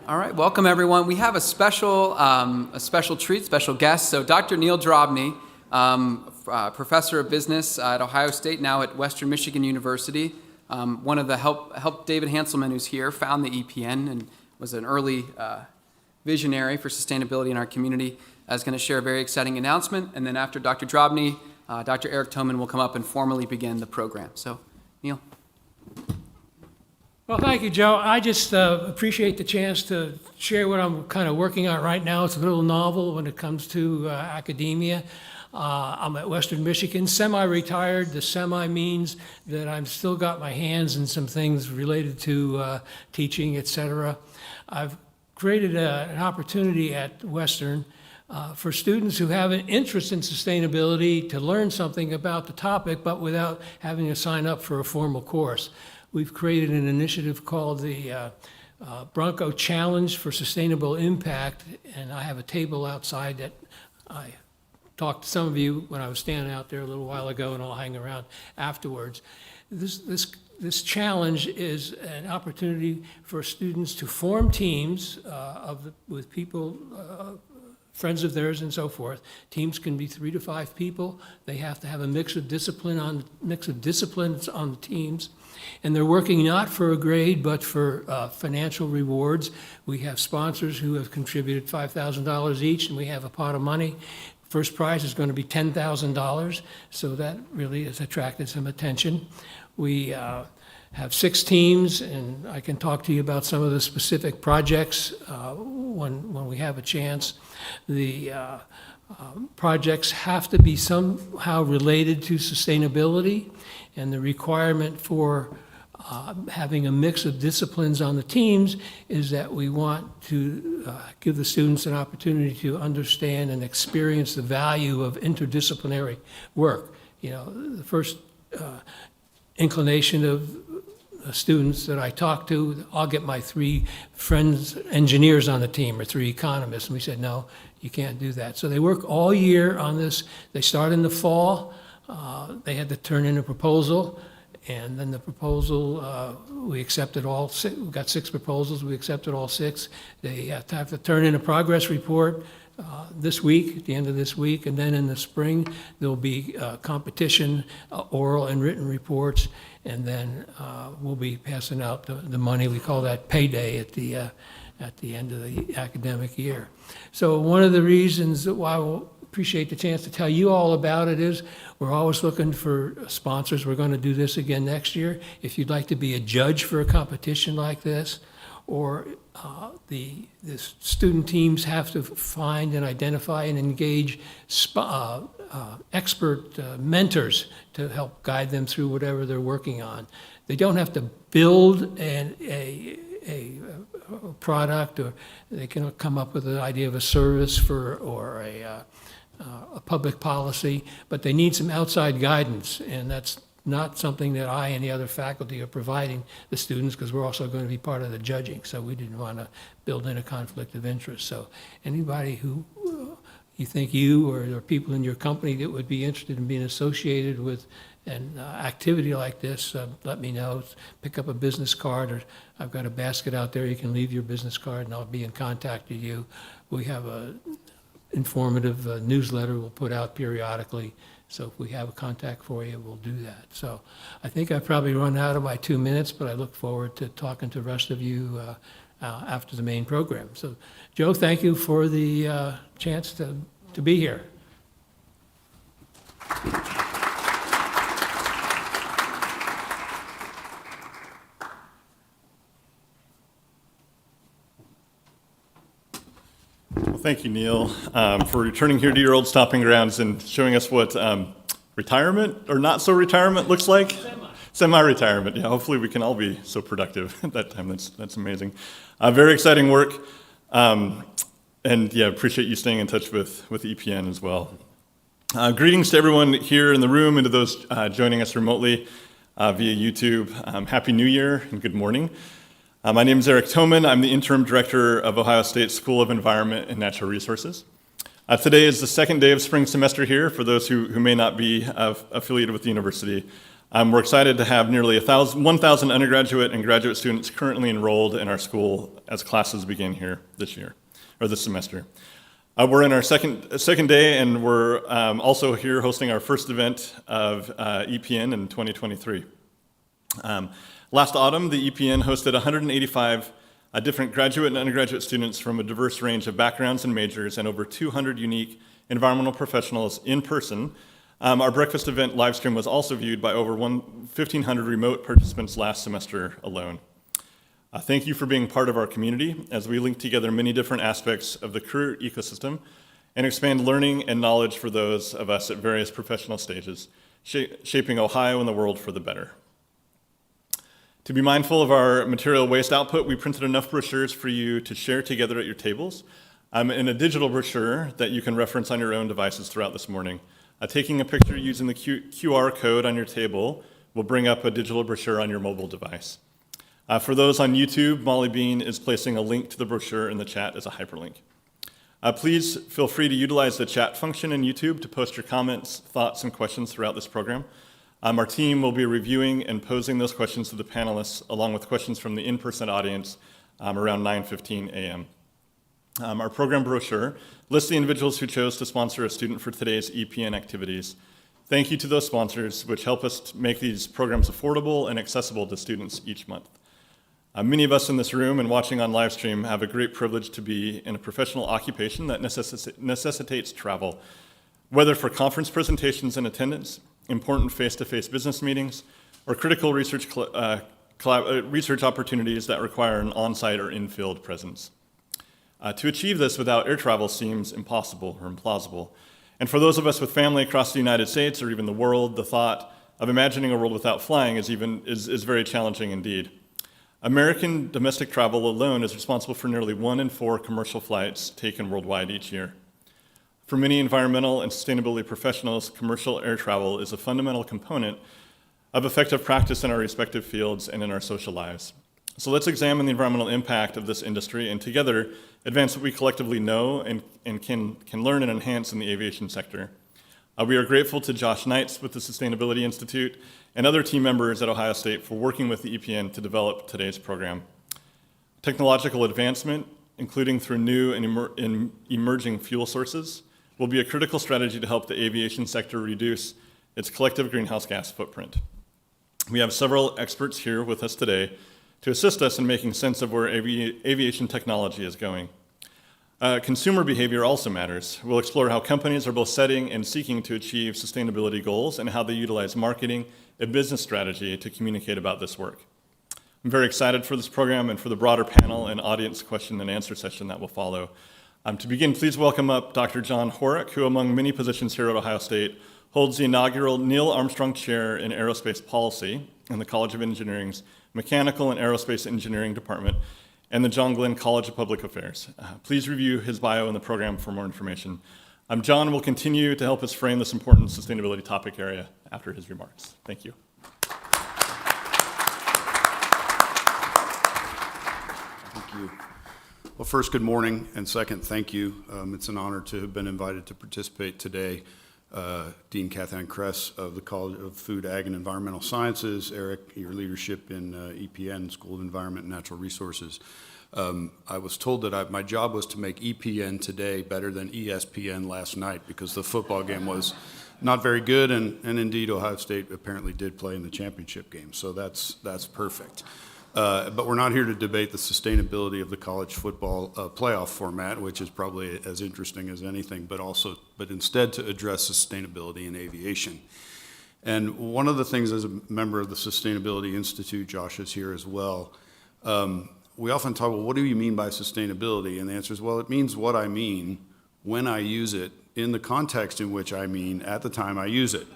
All right, welcome everyone. We have a special treat, special guest. So Dr. Neil Drobny, professor of business at Ohio State, now at Western Michigan University. One of the help David Hanselman, who's here, found the EPN and was an early visionary for sustainability in our community, is going to share a very exciting announcement. And then after Dr. Drobny, Dr. Eric Toman will come up and formally begin the program. So, Neil. Well, thank you, Joe. I just appreciate the chance to share what I'm kind of working on right now. It's a little novel when it comes to academia. I'm at Western Michigan, semi-retired. The semi means that I've still got my hands in some things related to teaching, etc. I've created an opportunity at Western for students who have an interest in sustainability to learn something about the topic, but without having to sign up for a formal course. We've created an initiative called the Bronco Challenge for Sustainable Impact, and I have a table outside that I talked to some of you when I was standing out there a little while ago, and I'll hang around afterwards. This challenge is an opportunity for students to form teams with people, friends of theirs and so forth. Teams can be 3 to 5 people. They have to have a mix of disciplines on the teams. And they're working not for a grade, but for financial rewards. We have sponsors who have contributed $5,000 each, and we have a pot of money. First prize is going to be $10,000, so that really has attracted some attention. We have 6 teams, and I can talk to you about some of the specific projects when we have a chance. The projects have to be somehow related to sustainability, and the requirement for having a mix of disciplines on the teams is that we want to give the students an opportunity to understand and experience the value of interdisciplinary work. You know, the first inclination of students that I talk to, I'll get my 3 friends, engineers on the team, or 3 economists, and we said, no, you can't do that. So they work all year on this. They start in the fall. They had to turn in a proposal, and then the proposal, we accepted all 6. We got 6 proposals. We accepted all 6. They have to turn in a progress report this week, at the end of this week, and then in the spring there'll be competition, oral and written reports, and then we'll be passing out the money. We call that payday at the end of the academic year. So one of the reasons that why we'll appreciate the chance to tell you all about it is we're always looking for sponsors. We're going to do this again next year. If you'd like to be a judge for a competition like this, or the student teams have to find and identify and engage expert mentors to help guide them through whatever they're working on. They don't have to build a product, or they can come up with an idea of a service or a public policy, but they need some outside guidance, and that's not something that I and the other faculty are providing the students, because we're also going to be part of the judging, so we didn't want to build in a conflict of interest. So anybody who you think or people in your company that would be interested in being associated with an activity like this, let me know. Pick up a business card, or I've got a basket out there. You can leave your business card and I'll be in contact with you. We have a informative newsletter we'll put out periodically. So if we have a contact for you, we'll do that. So I think I've probably run out of my 2 minutes, but I look forward to talking to the rest of you after the main program. So Joe, thank you for the chance to be here. Well, thank you, Neil, for returning here to your old stomping grounds and showing us what retirement or not so retirement looks like. Semi-retirement. Yeah, hopefully we can all be so productive at that time. That's amazing. Very exciting work, and yeah, appreciate you staying in touch with EPN as well. Greetings to everyone here in the room and to those joining us remotely via YouTube. Happy New Year and good morning. My name is Eric Toman. I'm the interim director of Ohio State School of Environment and Natural Resources. Today is the second day of spring semester here for those who may not be affiliated with the university. We're excited to have nearly 1,000 undergraduate and graduate students currently enrolled in our school as classes begin here this semester. We're in our second day, and we're also here hosting our first event of EPN in 2023. Last autumn, the EPN hosted 185 different graduate and undergraduate students from a diverse range of backgrounds and majors and over 200 unique environmental professionals in person. Our breakfast event Livestream was also viewed by over 1,500 remote participants last semester alone. Thank you for being part of our community as we link together many different aspects of the career ecosystem and expand learning and knowledge for those of us at various professional stages, shaping Ohio and the world for the better. To be mindful of our material waste output, we printed enough brochures for you to share together at your tables in a digital brochure that you can reference on your own devices throughout this morning. Taking a picture using the QR code on your table will bring up a digital brochure on your mobile device. For those on YouTube, Molly Bean is placing a link to the brochure in the chat as a hyperlink. Please feel free to utilize the chat function in YouTube to post your comments, thoughts, and questions throughout this program. Our team will be reviewing and posing those questions to the panelists, along with questions from the in-person audience around 9:15 a.m. Our program brochure lists the individuals who chose to sponsor a student for today's EPN activities. Thank you to those sponsors, which help us make these programs affordable and accessible to students each month. Many of us in this room and watching on Livestream have a great privilege to be in a professional occupation that necessitates travel, whether for conference presentations and attendance, important face-to-face business meetings, or critical research opportunities that require an on-site or in-field presence. To achieve this without air travel seems impossible or implausible. And for those of us with family across the United States or even the world, the thought of imagining a world without flying is very challenging indeed. American domestic travel alone is responsible for nearly 1 in 4 commercial flights taken worldwide each year. For many environmental and sustainability professionals, commercial air travel is a fundamental component of effective practice in our respective fields and in our social lives. So let's examine the environmental impact of this industry and together advance what we collectively know and can learn and enhance in the aviation sector. We are grateful to Josh Knights with the Sustainability Institute and other team members at Ohio State for working with the EPN to develop today's program. Technological advancement, including through new and emerging fuel sources, will be a critical strategy to help the aviation sector reduce its collective greenhouse gas footprint. We have several experts here with us today to assist us in making sense of where aviation technology is going. Consumer behavior also matters. We'll explore how companies are both setting and seeking to achieve sustainability goals and how they utilize marketing and business strategy to communicate about this work. I'm very excited for this program and for the broader panel and audience question and answer session that will follow. To begin, please welcome up Dr. John Horack, who among many positions here at Ohio State holds the inaugural Neil Armstrong Chair in Aerospace Policy in the College of Engineering's Mechanical and Aerospace Engineering Department and the John Glenn College of Public Affairs. Please review his bio in the program for more information. John will continue to help us frame this important sustainability topic area after his remarks. Thank you. Thank you. Well, first, good morning, and second, thank you. It's an honor to have been invited to participate today. Dean Kathann Kress of the College of Food, Ag, and Environmental Sciences, Eric, your leadership in EPN, School of Environment and Natural Resources. I was told that my job was to make EPN today better than ESPN last night because the football game was not very good, and indeed Ohio State apparently did play in the championship game, so that's perfect. But we're not here to debate the sustainability of the college football playoff format, which is probably as interesting as anything, but instead to address sustainability in aviation. And one of the things as a member of the Sustainability Institute, Josh is here as well, we often talk, well, what do you mean by sustainability? And the answer is, well, it means what I mean when I use it in the context in which I mean at the time I use it.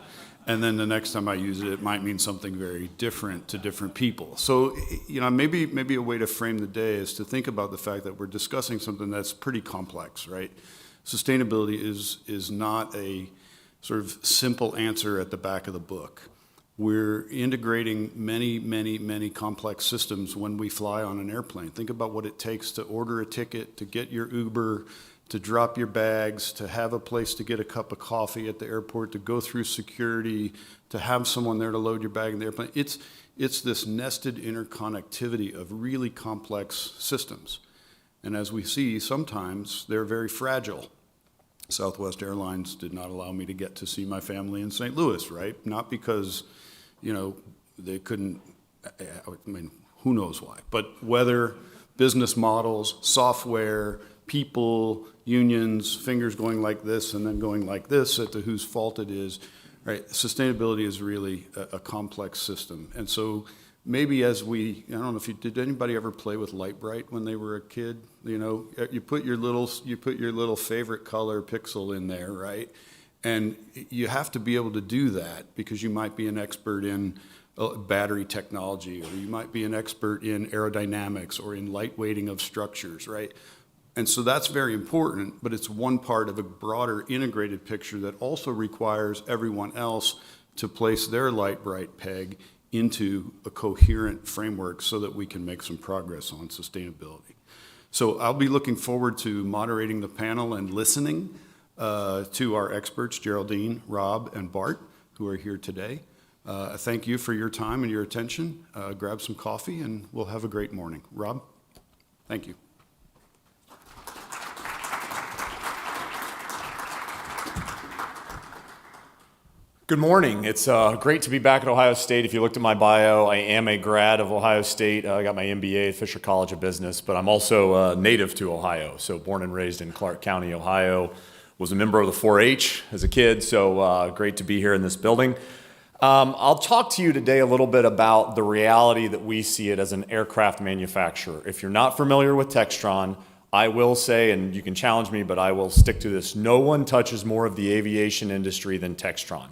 And then the next time I use it, it might mean something very different to different people. So, maybe a way to frame the day is to think about the fact that we're discussing something that's pretty complex, right? Sustainability is not a sort of simple answer at the back of the book. We're integrating many complex systems when we fly on an airplane. Think about what it takes to order a ticket, to get your Uber, to drop your bags, to have a place to get a cup of coffee at the airport, to go through security, to have someone there to load your bag in the airplane. It's this nested interconnectivity of really complex systems. And as we see, sometimes they're very fragile. Southwest Airlines did not allow me to get to see my family in St. Louis, right? Not because, they couldn't, who knows why, but weather, business models, software, people, unions, fingers going like this and then going like this at the whose fault it is, right? Sustainability is really a complex system. And so maybe I don't know if did anybody ever play with Light Bright when they were a kid? You put your little favorite color pixel in there, right? And you have to be able to do that because you might be an expert in battery technology, or you might be an expert in aerodynamics or in lightweighting of structures, right? And so that's very important, but it's one part of a broader integrated picture that also requires everyone else to place their Light Bright peg into a coherent framework so that we can make some progress on sustainability. So I'll be looking forward to moderating the panel and listening to our experts, Geraldine, Rob, and Bart, who are here today. Thank you for your time and your attention. Grab some coffee and we'll have a great morning. Rob, thank you. Good morning. It's great to be back at Ohio State. If you looked at my bio, I am a grad of Ohio State. I got my MBA at Fisher College of Business, but I'm also native to Ohio. So born and raised in Clark County, Ohio. Was a member of the 4-H as a kid, so great to be here in this building. I'll talk to you today a little bit about the reality that we see it as an aircraft manufacturer. If you're not familiar with Textron, I will say, and you can challenge me, but I will stick to this, no one touches more of the aviation industry than Textron.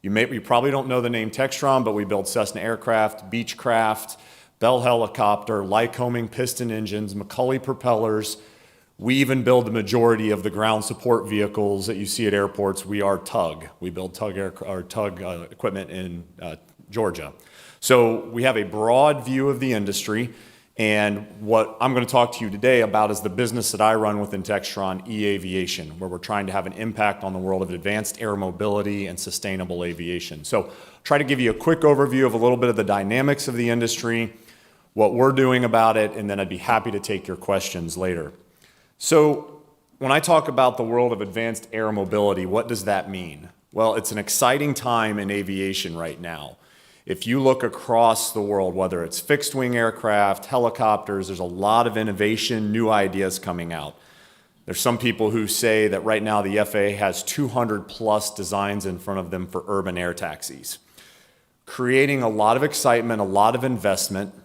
You probably don't know the name Textron, but we build Cessna aircraft, Beechcraft, Bell helicopter, Lycoming piston engines, McCulley propellers. We even build the majority of the ground support vehicles that you see at airports. We are Tug. We build Tug equipment in Georgia. So we have a broad view of the industry. And what I'm going to talk to you today about is the business that I run within Textron, eAviation, where we're trying to have an impact on the world of advanced air mobility and sustainable aviation. So try to give you a quick overview of a little bit of the dynamics of the industry, what we're doing about it, and then I'd be happy to take your questions later. So when I talk about the world of advanced air mobility, what does that mean? Well, it's an exciting time in aviation right now. If you look across the world, whether it's fixed wing aircraft, helicopters, there's a lot of innovation, new ideas coming out. There's some people who say that right now the FAA has 200 plus designs in front of them for urban air taxis, creating a lot of excitement, a lot of investment.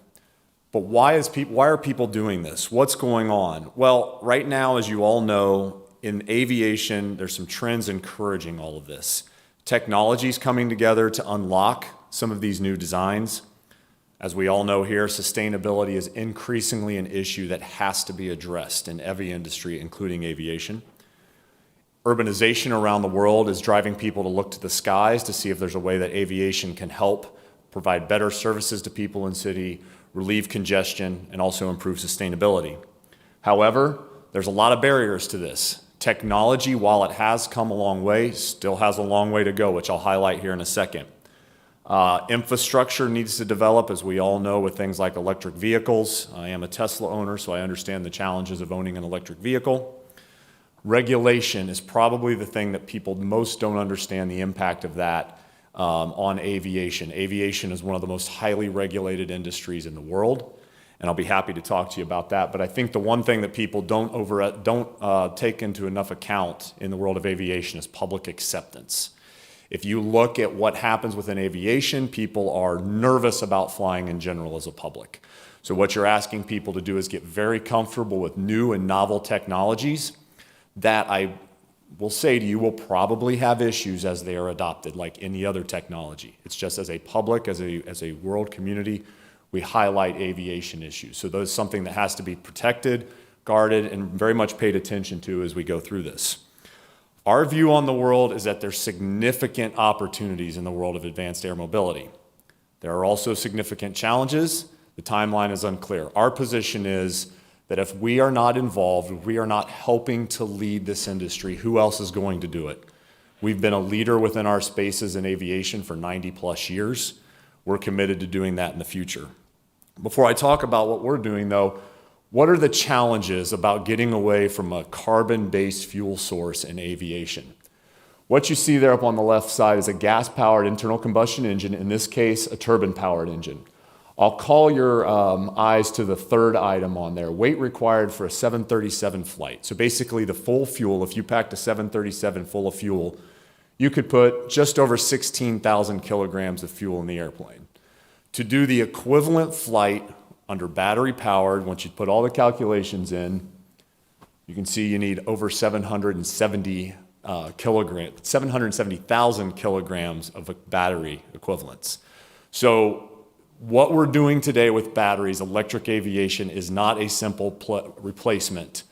But why are people doing this? What's going on? Well, right now, as you all know, in aviation, there's some trends encouraging all of this. Technology's coming together to unlock some of these new designs. As we all know here, sustainability is increasingly an issue that has to be addressed in every industry, including aviation. Urbanization around the world is driving people to look to the skies to see if there's a way that aviation can help provide better services to people in city, relieve congestion, and also improve sustainability. However, there's a lot of barriers to this. Technology, while it has come a long way, still has a long way to go, which I'll highlight here in a second. Infrastructure needs to develop, as we all know, with things like electric vehicles. I am a Tesla owner, so I understand the challenges of owning an electric vehicle. Regulation is probably the thing that people most don't understand the impact of that on aviation. Aviation is one of the most highly regulated industries in the world, and I'll be happy to talk to you about that. But I think the one thing that people don't take into enough account in the world of aviation is public acceptance. If you look at what happens within aviation, people are nervous about flying in general as a public. So what you're asking people to do is get very comfortable with new and novel technologies that I will say to you will probably have issues as they are adopted, like any other technology. It's just as a public, as a world community, we highlight aviation issues. So that's something that has to be protected, guarded, and very much paid attention to as we go through this. Our view on the world is that there's significant opportunities in the world of advanced air mobility. There are also significant challenges. The timeline is unclear. Our position is that if we are not involved, if we are not helping to lead this industry, who else is going to do it? We've been a leader within our spaces in aviation for 90 plus years. We're committed to doing that in the future. Before I talk about what we're doing though, what are the challenges about getting away from a carbon-based fuel source in aviation? What you see there up on the left side is a gas-powered internal combustion engine, in this case, a turbine-powered engine. I'll call your eyes to the third item on there, weight required for a 737 flight. So basically the full fuel, if you packed a 737 full of fuel, you could put just over 16,000 kilograms of fuel in the airplane. To do the equivalent flight under battery powered, once you put all the calculations in, you can see you need over 770,000 kilograms of battery equivalents. So what we're doing today with batteries, electric aviation, is not a simple replacement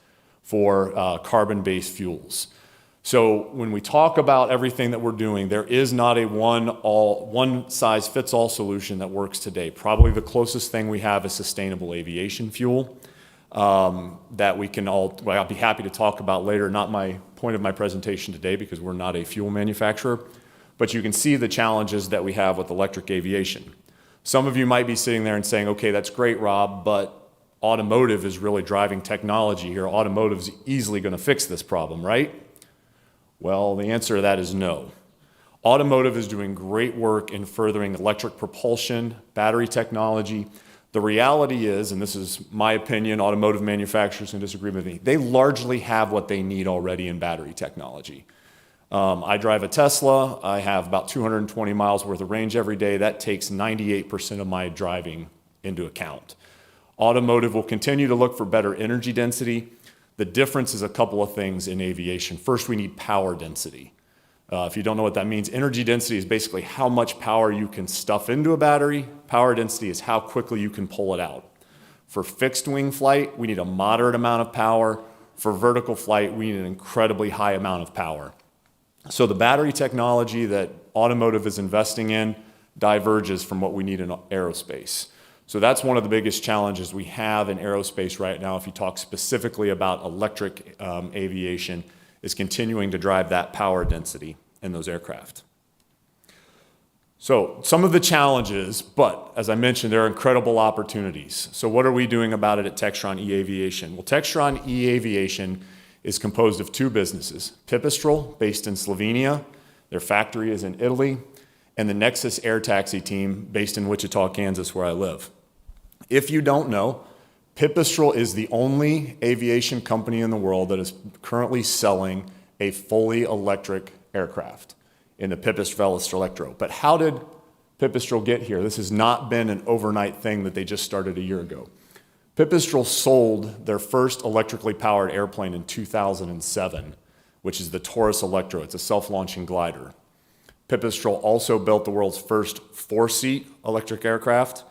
for carbon-based fuels. So when we talk about everything that we're doing, there is not a one-size-fits-all solution that works today. Probably the closest thing we have is sustainable aviation fuel that we can all, well, I'll be happy to talk about later, not my point of my presentation today because we're not a fuel manufacturer, but you can see the challenges that we have with electric aviation. Some of you might be sitting there and saying, okay, that's great, Rob, but automotive is really driving technology here. Automotive's easily going to fix this problem, right? Well, the answer to that is no. Automotive is doing great work in furthering electric propulsion, battery technology. The reality is, and this is my opinion, automotive manufacturers can disagree with me, they largely have what they need already in battery technology. I drive a Tesla. I have about 220 miles worth of range every day. That takes 98% of my driving into account. Automotive will continue to look for better energy density. The difference is a couple of things in aviation. First, we need power density. If you don't know what that means, energy density is basically how much power you can stuff into a battery. Power density is how quickly you can pull it out. For fixed wing flight, we need a moderate amount of power. For vertical flight, we need an incredibly high amount of power. So the battery technology that automotive is investing in diverges from what we need in aerospace. So that's one of the biggest challenges we have in aerospace right now, if you talk specifically about electric aviation, is continuing to drive that power density in those aircraft. So some of the challenges, but as I mentioned, there are incredible opportunities. So what are we doing about it at Textron eAviation? Well, Textron eAviation is composed of two businesses, Pipistrel, based in Slovenia, their factory is in Italy, and the Nexus Air Taxi team, based in Wichita, Kansas, where I live. If you don't know, Pipistrel is the only aviation company in the world that is currently selling a fully electric aircraft in the Pipistrel Electro. But how did Pipistrel get here? This has not been an overnight thing that they just started a year ago. Pipistrel sold their first electrically powered airplane in 2007, which is the Taurus Electro. It's a self-launching glider. Pipistrel also built the world's first four-seat electric aircraft.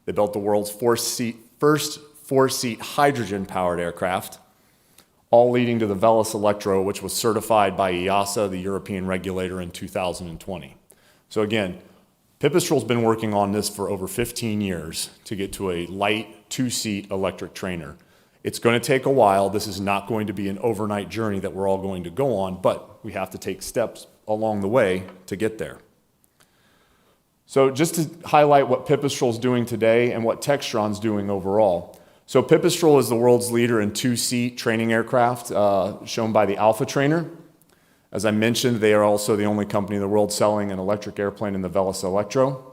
They built the world's first four-seat hydrogen-powered aircraft, all leading to the Velis Electro, which was certified by EASA, the European regulator, in 2020. So again, Pipistrel's been working on this for over 15 years to get to a light two-seat electric trainer. It's going to take a while. This is not going to be an overnight journey that we're all going to go on, but we have to take steps along the way to get there. So just to highlight what Pipistrel's doing today and what Textron's doing overall. So Pipistrel is the world's leader in two-seat training aircraft, shown by the Alpha Trainer. As I mentioned, they are also the only company in the world selling an electric airplane in the Velis Electro.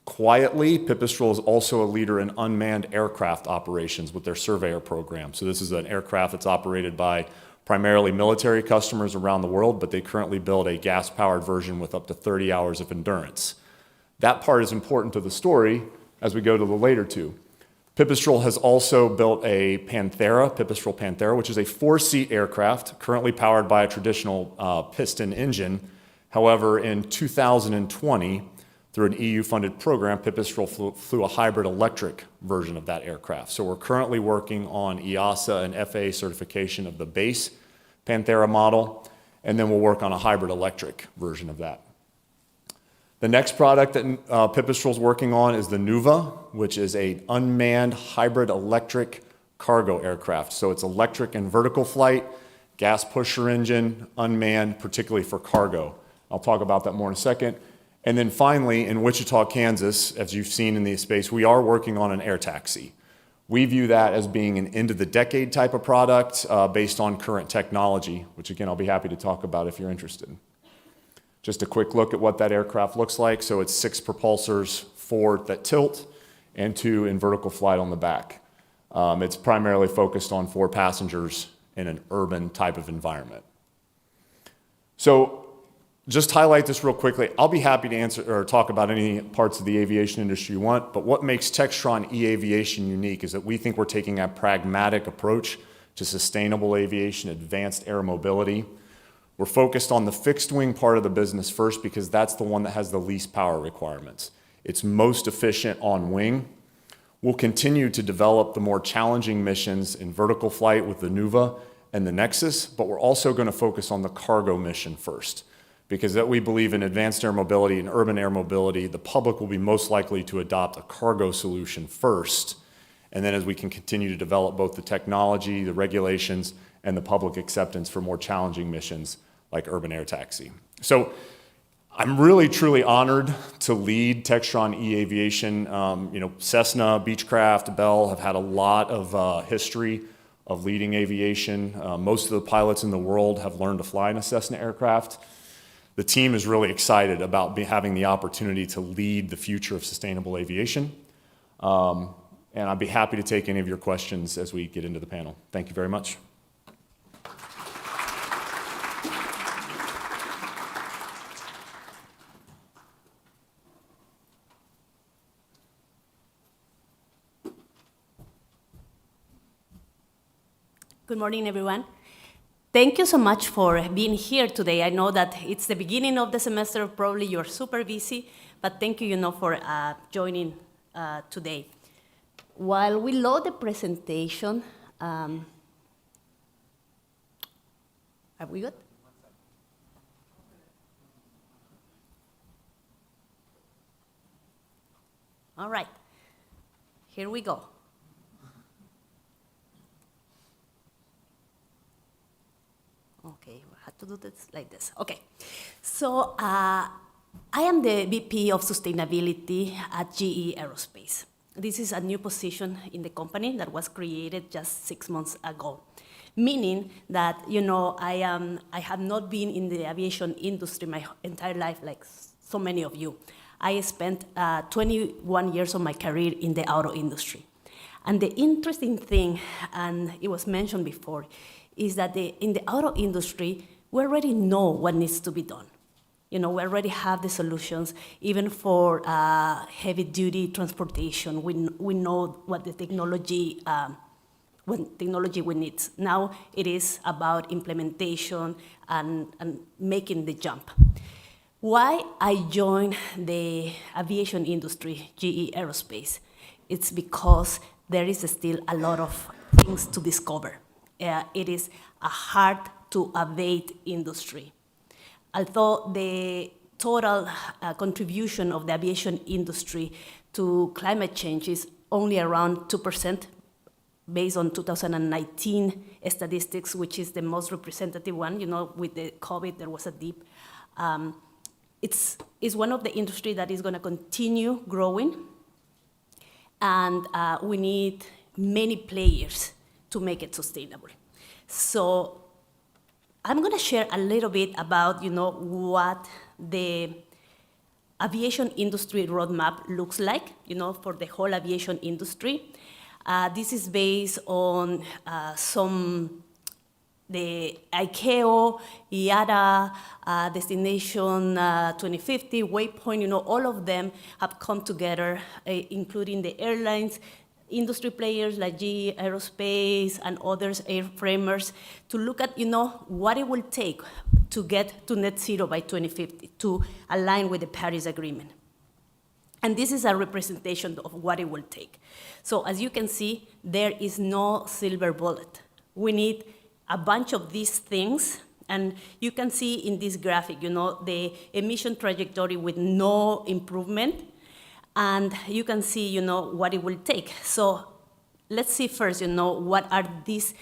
Quietly, Pipistrel is also a leader in unmanned aircraft operations with their Surveyor program. So this is an aircraft that's operated by primarily military customers around the world, but they currently build a gas-powered version with up to 30 hours of endurance. That part is important to the story as we go to the later two. Pipistrel has also built a Pipistrel Panthera, which is a four-seat aircraft currently powered by a traditional piston engine. However, in 2020, through an EU-funded program, Pipistrel flew a hybrid electric version of that aircraft. So we're currently working on EASA and FAA certification of the base Panthera model, and then we'll work on a hybrid electric version of that. The next product that Pipistrel's working on is the Nuva, which is an unmanned hybrid electric cargo aircraft. So it's electric and vertical flight, gas pusher engine, unmanned, particularly for cargo. I'll talk about that more in a second. And then finally, in Wichita, Kansas, as you've seen in the space, we are working on an air taxi. We view that as being an end-of-the-decade type of product based on current technology, which again, I'll be happy to talk about if you're interested. Just a quick look at what that aircraft looks like. So it's 6 propulsors, 4 that tilt, and 2 in vertical flight on the back. It's primarily focused on 4 passengers in an urban type of environment. So just highlight this real quickly. I'll be happy to answer or talk about any parts of the aviation industry you want, but what makes Textron eAviation unique is that we think we're taking a pragmatic approach to sustainable aviation, advanced air mobility. We're focused on the fixed wing part of the business first because that's the one that has the least power requirements. It's most efficient on wing. We'll continue to develop the more challenging missions in vertical flight with the Nuva and the Nexus, but we're also going to focus on the cargo mission first, because that we believe in advanced air mobility and urban air mobility, the public will be most likely to adopt a cargo solution first. And then as we can continue to develop both the technology, the regulations, and the public acceptance for more challenging missions like urban air taxi. So I'm really, truly honored to lead Textron eAviation. Cessna, Beechcraft, Bell have had a lot of history of leading aviation. Most of the pilots in the world have learned to fly in a Cessna aircraft. The team is really excited about having the opportunity to lead the future of sustainable aviation. And I'd be happy to take any of your questions as we get into the panel. Thank you very much. Good morning, everyone. Thank you so much for being here today. I know that it's the beginning of the semester, probably you're super busy, but thank you, for joining today. While we load the presentation, are we good? All right, here we go. Okay, we have to do this like this. Okay, so I am the VP of Sustainability at GE Aerospace. This is a new position in the company that was created just 6 months ago, meaning that, I have not been in the aviation industry my entire life like so many of you. I spent 21 years of my career in the auto industry. And the interesting thing, and it was mentioned before, is that in the auto industry, we already know what needs to be done. We already have the solutions, even for heavy-duty transportation. We know what the technology, we need. Now it is about implementation and making the jump. Why I joined the aviation industry, GE Aerospace? It's because there is still a lot of things to discover. It is a hard-to-abate industry. Although the total contribution of the aviation industry to climate change is only around 2%, based on 2019 statistics, which is the most representative one. With the COVID, there was a dip. It's one of the industry that is going to continue growing, and we need many players to make it sustainable. So I'm going to share a little bit about, what the aviation industry roadmap looks like, for the whole aviation industry. This is based on the ICAO, IATA, Destination 2050, Waypoint, all of them have come together, including the airlines, industry players like GE Aerospace and others, airframers, to look at, what it will take to get to net zero by 2050, to align with the Paris Agreement. And this is a representation of what it will take. So as you can see, there is no silver bullet. We need a bunch of these things, and you can see in this graphic, the emission trajectory with no improvement. And you can see, what it will take. So let's see first, what are these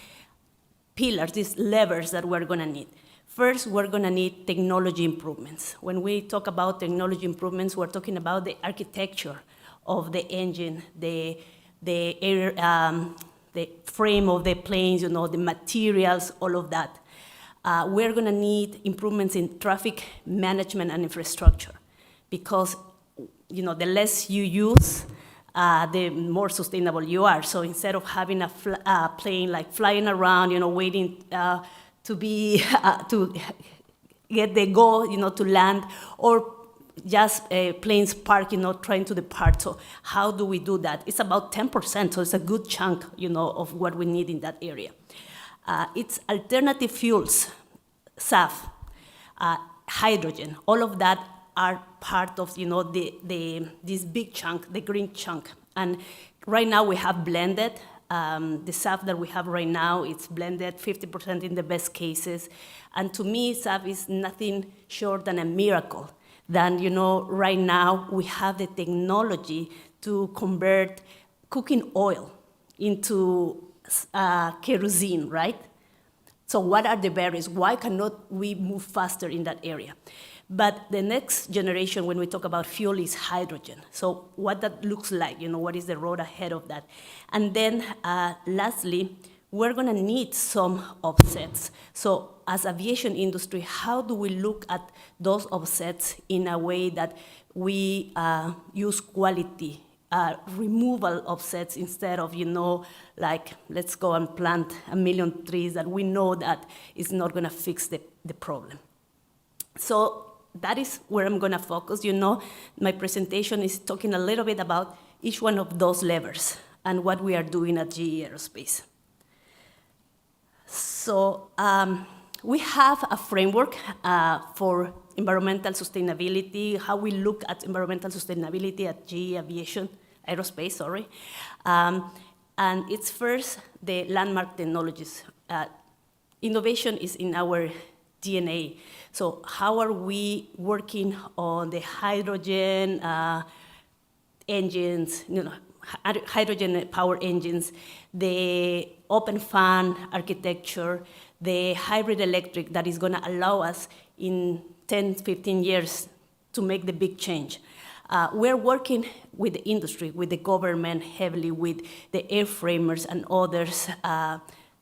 pillars, these levers that we're going to need. First, we're going to need technology improvements. When we talk about technology improvements, we're talking about the architecture of the engine, the frame of the planes, the materials, all of that. We're going to need improvements in traffic management and infrastructure because, the less you use, the more sustainable you are. So instead of having a plane like flying around, waiting to be to get the go, to land, or just planes parked, trying to depart. So how do we do that? It's about 10%, so it's a good chunk, of what we need in that area. It's alternative fuels, SAF, hydrogen, all of that are part of, this big chunk, the green chunk. And right now we have blended. The SAF that we have right now, it's blended 50% in the best cases. And to me, SAF is nothing short than a miracle. Then, right now we have the technology to convert cooking oil into kerosene, right? So what are the barriers? Why cannot we move faster in that area? But the next generation, when we talk about fuel, is hydrogen. So what that looks like, what is the road ahead of that? And then lastly, we're gonna need some offsets. So as aviation industry, how do we look at those offsets in a way that we use quality, removal offsets instead of, like, let's go and plant 1 million trees that we know that is not gonna fix the problem. So that is where I'm gonna focus. My presentation is talking a little bit about each one of those levers and what we are doing at GE Aerospace. So we have a framework for environmental sustainability, how we look at environmental sustainability at GE Aerospace, sorry. And it's first the landmark technologies. Innovation is in our DNA. So how are we working on the hydrogen engines, hydrogen power engines, the open fan architecture, the hybrid electric that is going to allow us in 10, 15 years to make the big change. We're working with the industry, with the government heavily, with the airframers and others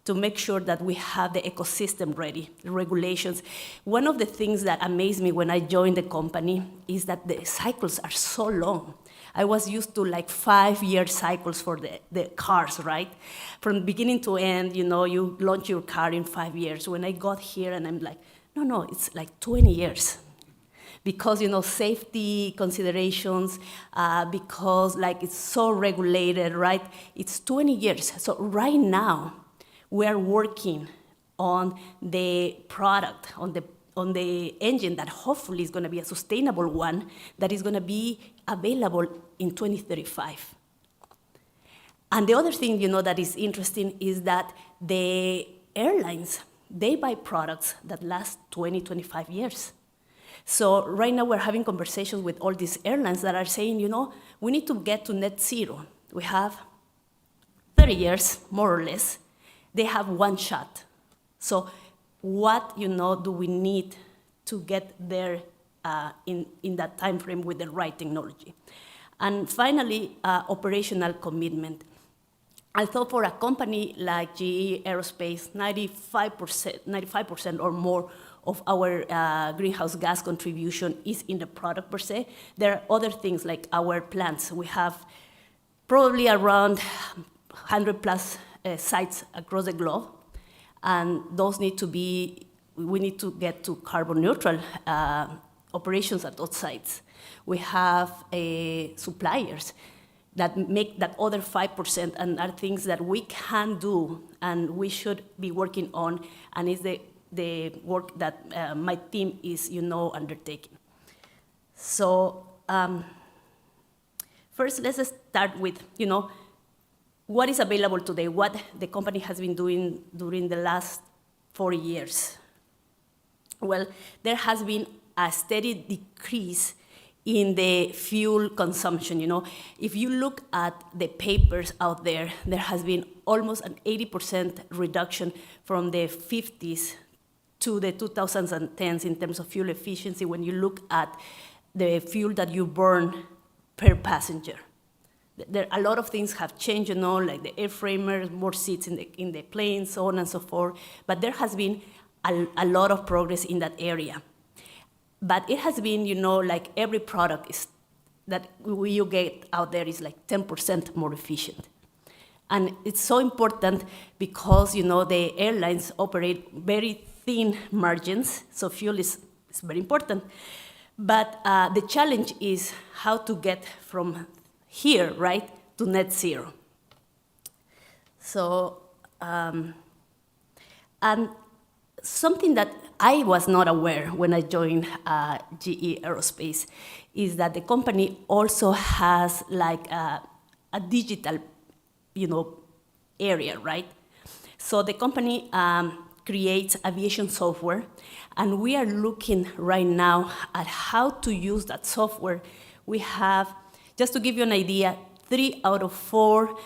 to make sure that we have the ecosystem ready, the regulations. One of the things that amazed me when I joined the company is that the cycles are so long. I was used to like 5-year cycles for the cars, right? From beginning to end, you launch your car in 5 years. When I got here and I'm like, no, it's like 20 years. Because, safety considerations, because like it's so regulated, right? It's 20 years. So right now, we're working on the product, on the engine that hopefully is going to be a sustainable one that is going to be available in 2035. And the other thing, that is interesting is that the airlines, they buy products that last 20, 25 years. So right now we're having conversations with all these airlines that are saying, we need to get to net zero. We have 30 years, more or less. They have one shot. So what, do we need to get there in that time frame with the right technology? And finally, operational commitment. I thought for a company like GE Aerospace, 95% or more of our greenhouse gas contribution is in the product per se. There are other things like our plants. We have probably around 100 plus sites across the globe, and those we need to get to carbon neutral operations at those sites. We have suppliers that make that other 5% and are things that we can do and we should be working on, and is the work that my team is, undertaking. So first, let's start with, what is available today, what the company has been doing during the last 4 years. Well, there has been a steady decrease in the fuel consumption. If you look at the papers out there, there has been almost an 80% reduction from the 50s to the 2010s in terms of fuel efficiency when you look at the fuel that you burn per passenger. A lot of things have changed, like the airframers, more seats in the planes, so on and so forth. But there has been a lot of progress in that area. But it has been, like every product that you get out there is like 10% more efficient. And it's so important because, the airlines operate very thin margins, so fuel is very important. But the challenge is how to get from here, right, to net zero. So, and something that I was not aware when I joined GE Aerospace is that the company also has like a digital, area, right? So the company creates aviation software, and we are looking right now at how to use that software. We have, just to give you an idea, 3 out of 4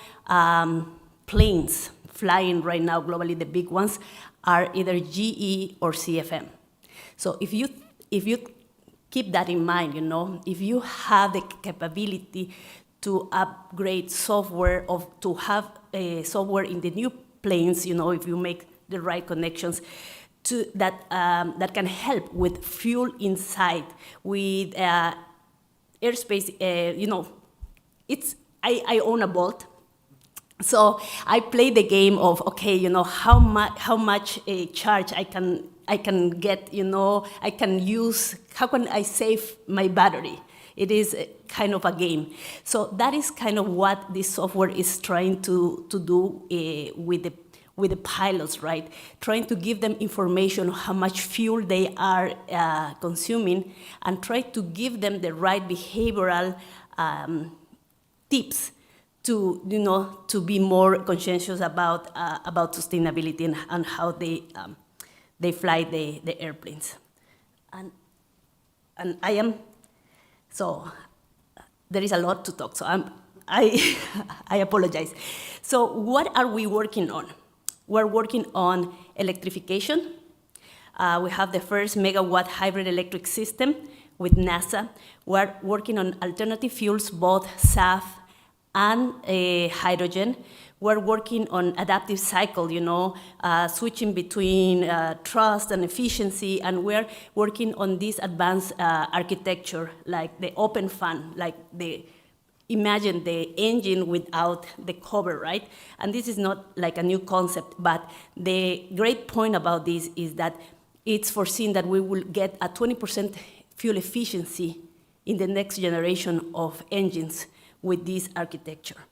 planes flying right now globally, the big ones, are either GE or CFM. So if you keep that in mind, if you have the capability to upgrade software or to have software in the new planes, if you make the right connections, that can help with fuel inside, with airspace, I own a Bolt. So I play the game of, okay, how much charge I can get, I can use, how can I save my battery? It is kind of a game. So that is kind of what this software is trying to do with the pilots, right? Trying to give them information on how much fuel they are consuming and try to give them the right behavioral tips to be more conscientious about sustainability and how they fly the airplanes. And I am, so there is a lot to talk, so I apologize. So what are we working on? We're working on electrification. We have the first megawatt hybrid electric system with NASA. We're working on alternative fuels, both SAF and hydrogen. We're working on adaptive cycle, switching between trust and efficiency, and we're working on this advanced architecture, like the open fan, like imagine the engine without the cover, right? And this is not like a new concept, but the great point about this is that it's foreseen that we will get a 20% fuel efficiency in the next generation of engines with this architecture.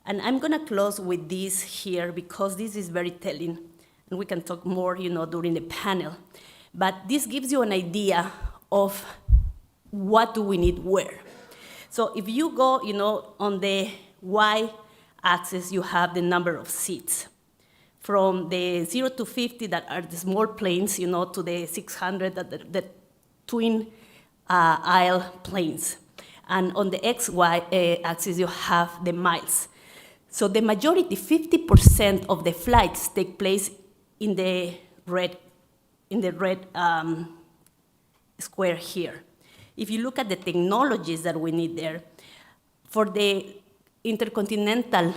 And I'm gonna close with this here because this is very telling, and we can talk more, during the panel. But this gives you an idea of what do we need where. So if you go, on the y-axis, you have the number of seats. From the 0 to 50 that are the small planes, to the 600 that the twin aisle planes. And on the XY axis, you have the miles. So the majority, 50% of the flights take place in the red square here. If you look at the technologies that we need there, for the intercontinental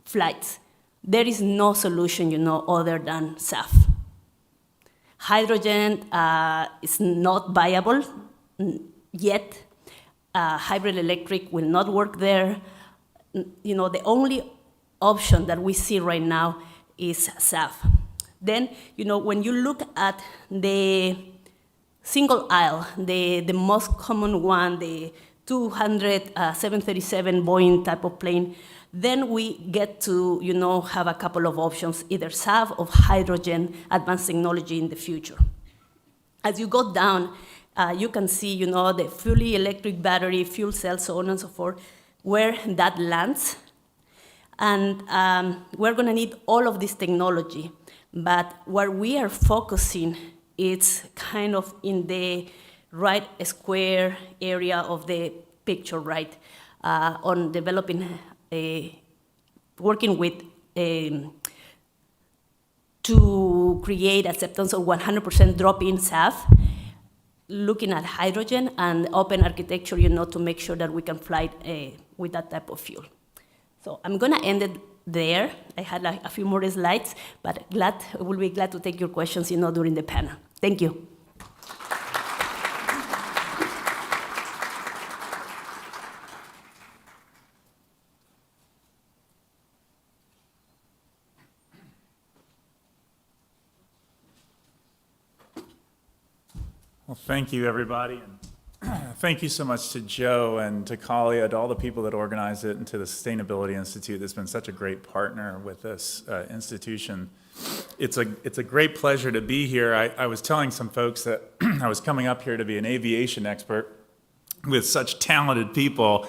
flights, there is no solution, other than SAF. Hydrogen is not viable yet. Hybrid electric will not work there. The only option that we see right now is SAF. Then, when you look at the single aisle, the most common one, the 737 Boeing type of plane, then we get to, have a couple of options, either SAF or hydrogen, advanced technology in the future. As you go down, you can see, the fully electric battery, fuel cells, so on and so forth, where that lands. And we're gonna need all of this technology, but where we are focusing, it's kind of in the right square area of the picture, right, on developing, working with to create acceptance of 100% drop-in SAF, looking at hydrogen and open architecture, to make sure that we can fly with that type of fuel. So I'm gonna end it there. I had a few more slides, but we'll be glad to take your questions, during the panel. Thank you. Well, thank you, everybody. And thank you so much to Joe and to Kalia, to all the people that organized it, and to the Sustainability Institute that's been such a great partner with this institution. It's a great pleasure to be here. I was telling some folks that I was coming up here to be an aviation expert with such talented people,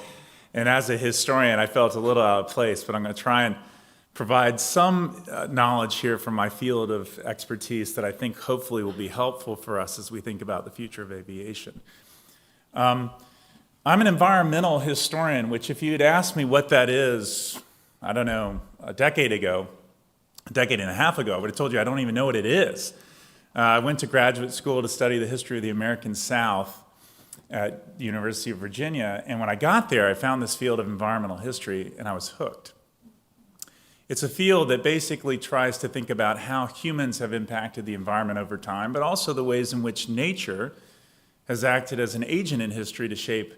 and as a historian, I felt a little out of place, but I'm going to try and provide some knowledge here from my field of expertise that I think hopefully will be helpful for us as we think about the future of aviation. I'm an environmental historian, which if you'd asked me what that is, I don't know, a decade and a half ago, I would have told you I don't even know what it is. I went to graduate school to study the history of the American South at the University of Virginia, and when I got there, I found this field of environmental history, and I was hooked. It's a field that basically tries to think about how humans have impacted the environment over time, but also the ways in which nature has acted as an agent in history to shape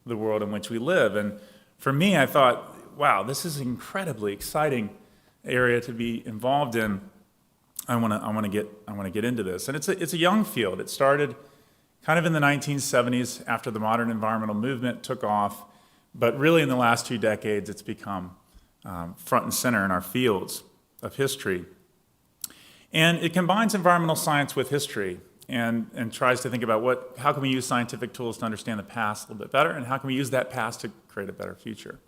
the world in which we live. And for me, I thought, wow, this is an incredibly exciting area to be involved in. I want to get into this. And it's a young field. It started kind of in the 1970s after the modern environmental movement took off, but really in the last 2 decades, it's become front and center in our fields of history. And it combines environmental science with history and tries to think about how can we use scientific tools to understand the past a little bit better, and how can we use that past to create a better future.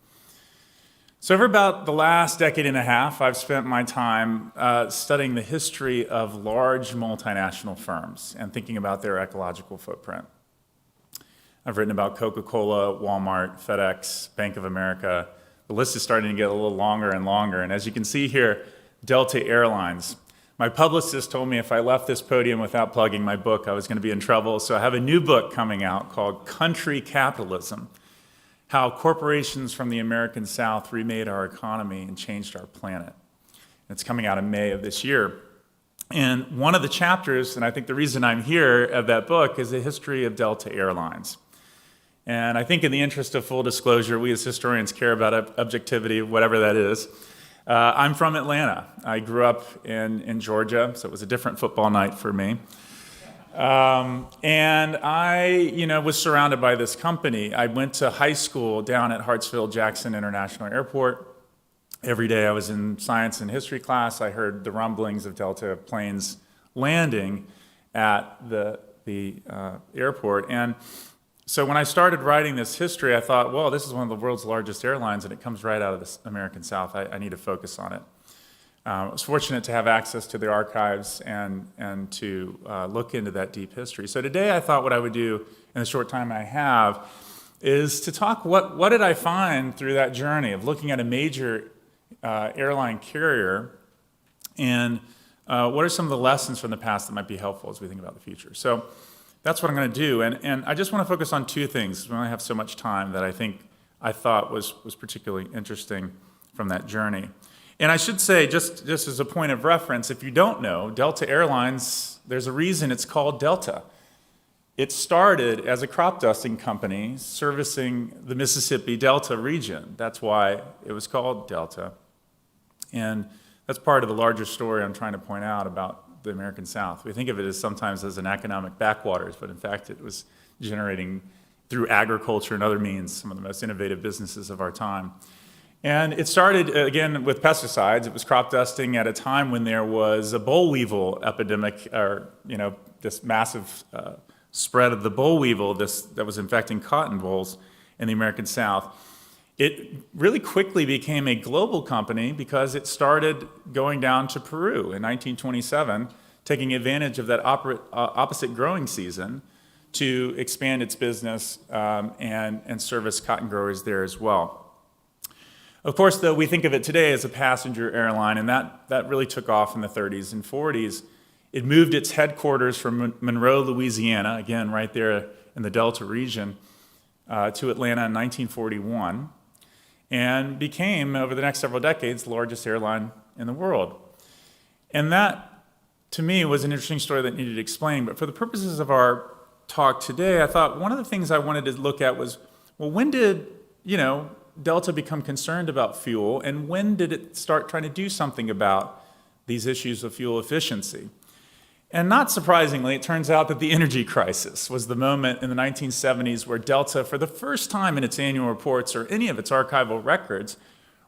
So over about the last decade and a half, I've spent my time studying the history of large multinational firms and thinking about their ecological footprint. I've written about Coca-Cola, Walmart, FedEx, Bank of America. The list is starting to get a little longer and longer. And as you can see here, Delta Airlines. My publicist told me if I left this podium without plugging my book, I was going to be in trouble. So I have a new book coming out called Country Capitalism: How Corporations from the American South Remade Our Economy and Changed Our Planet. It's coming out in May of this year. And one of the chapters, and I think the reason I'm here, of that book is the history of Delta Airlines. And I think in the interest of full disclosure, we as historians care about objectivity, whatever that is. I'm from Atlanta. I grew up in Georgia, so it was a different football night for me. And I, was surrounded by this company. I went to high school down at Hartsfield-Jackson International Airport. Every day I was in science and history class. I heard the rumblings of Delta planes landing at the airport. And so when I started writing this history, I thought, well, this is one of the world's largest airlines, and it comes right out of the American South. I need to focus on it. I was fortunate to have access to the archives and to look into that deep history. So today I thought what I would do in the short time I have is to talk what did I find through that journey of looking at a major airline carrier, and what are some of the lessons from the past that might be helpful as we think about the future. So that's what I'm going to do, and I just want to focus on 2 things. We only have so much time that I thought was particularly interesting from that journey. And I should say, just as a point of reference, if you don't know, Delta Airlines, there's a reason it's called Delta. It started as a crop dusting company servicing the Mississippi Delta region. That's why it was called Delta. And that's part of the larger story I'm trying to point out about the American South. We think of it sometimes as an economic backwaters, but in fact it was generating, through agriculture and other means, some of the most innovative businesses of our time. And it started, again, with pesticides. It was crop dusting at a time when there was a boll weevil epidemic, or this massive spread of the boll weevil that was infecting cotton bolls in the American South. It really quickly became a global company because it started going down to Peru in 1927, taking advantage of that opposite growing season to expand its business and service cotton growers there as well. Of course, though, we think of it today as a passenger airline, and that really took off in the 30s and 40s. It moved its headquarters from Monroe, Louisiana, again, right there in the Delta region, to Atlanta in 1941, and became, over the next several decades, the largest airline in the world. And that, to me, was an interesting story that needed explaining. But for the purposes of our talk today, I thought one of the things I wanted to look at was, well, when did, Delta become concerned about fuel, and when did it start trying to do something about these issues of fuel efficiency? And not surprisingly, it turns out that the energy crisis was the moment in the 1970s where Delta, for the first time in its annual reports or any of its archival records,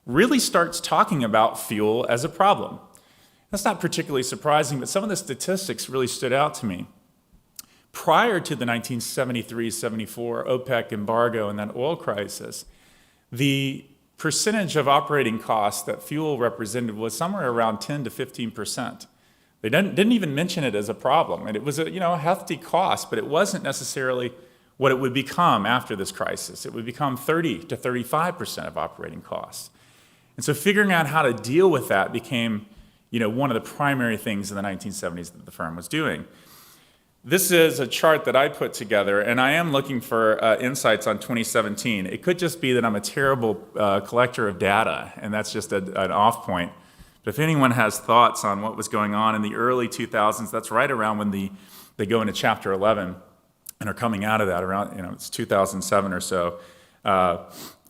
really starts talking about fuel as a problem. That's not particularly surprising, but some of the statistics really stood out to me. Prior to the 1973-74 OPEC embargo and that oil crisis, the percentage of operating costs that fuel represented was somewhere around 10 to 15%. They didn't even mention it as a problem, and it was a hefty cost, but it wasn't necessarily what it would become after this crisis. It would become 30 to 35% of operating costs. And so figuring out how to deal with that became one of the primary things in the 1970s that the firm was doing. This is a chart that I put together, and I am looking for insights on 2017. It could just be that I'm a terrible collector of data, and that's just an off point. But if anyone has thoughts on what was going on in the early 2000s, that's right around when they go into Chapter 11 and are coming out of that around, it's 2007 or so.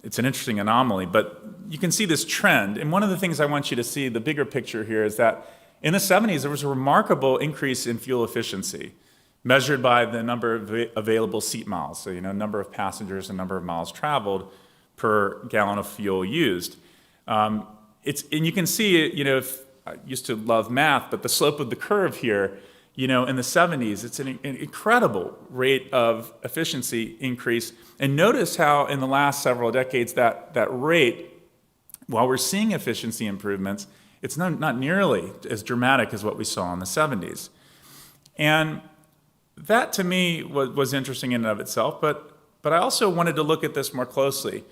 It's an interesting anomaly, but you can see this trend. And one of the things I want you to see, the bigger picture here, is that in the 70s, there was a remarkable increase in fuel efficiency, measured by the number of available seat miles, so number of passengers and number of miles traveled per gallon of fuel used. And you can see, if I used to love math, but the slope of the curve here, in the 70s, it's an incredible rate of efficiency increase. And notice how in the last several decades that rate, while we're seeing efficiency improvements, it's not nearly as dramatic as what we saw in the 70s. And that, to me, was interesting in and of itself, but I also wanted to look at this more closely.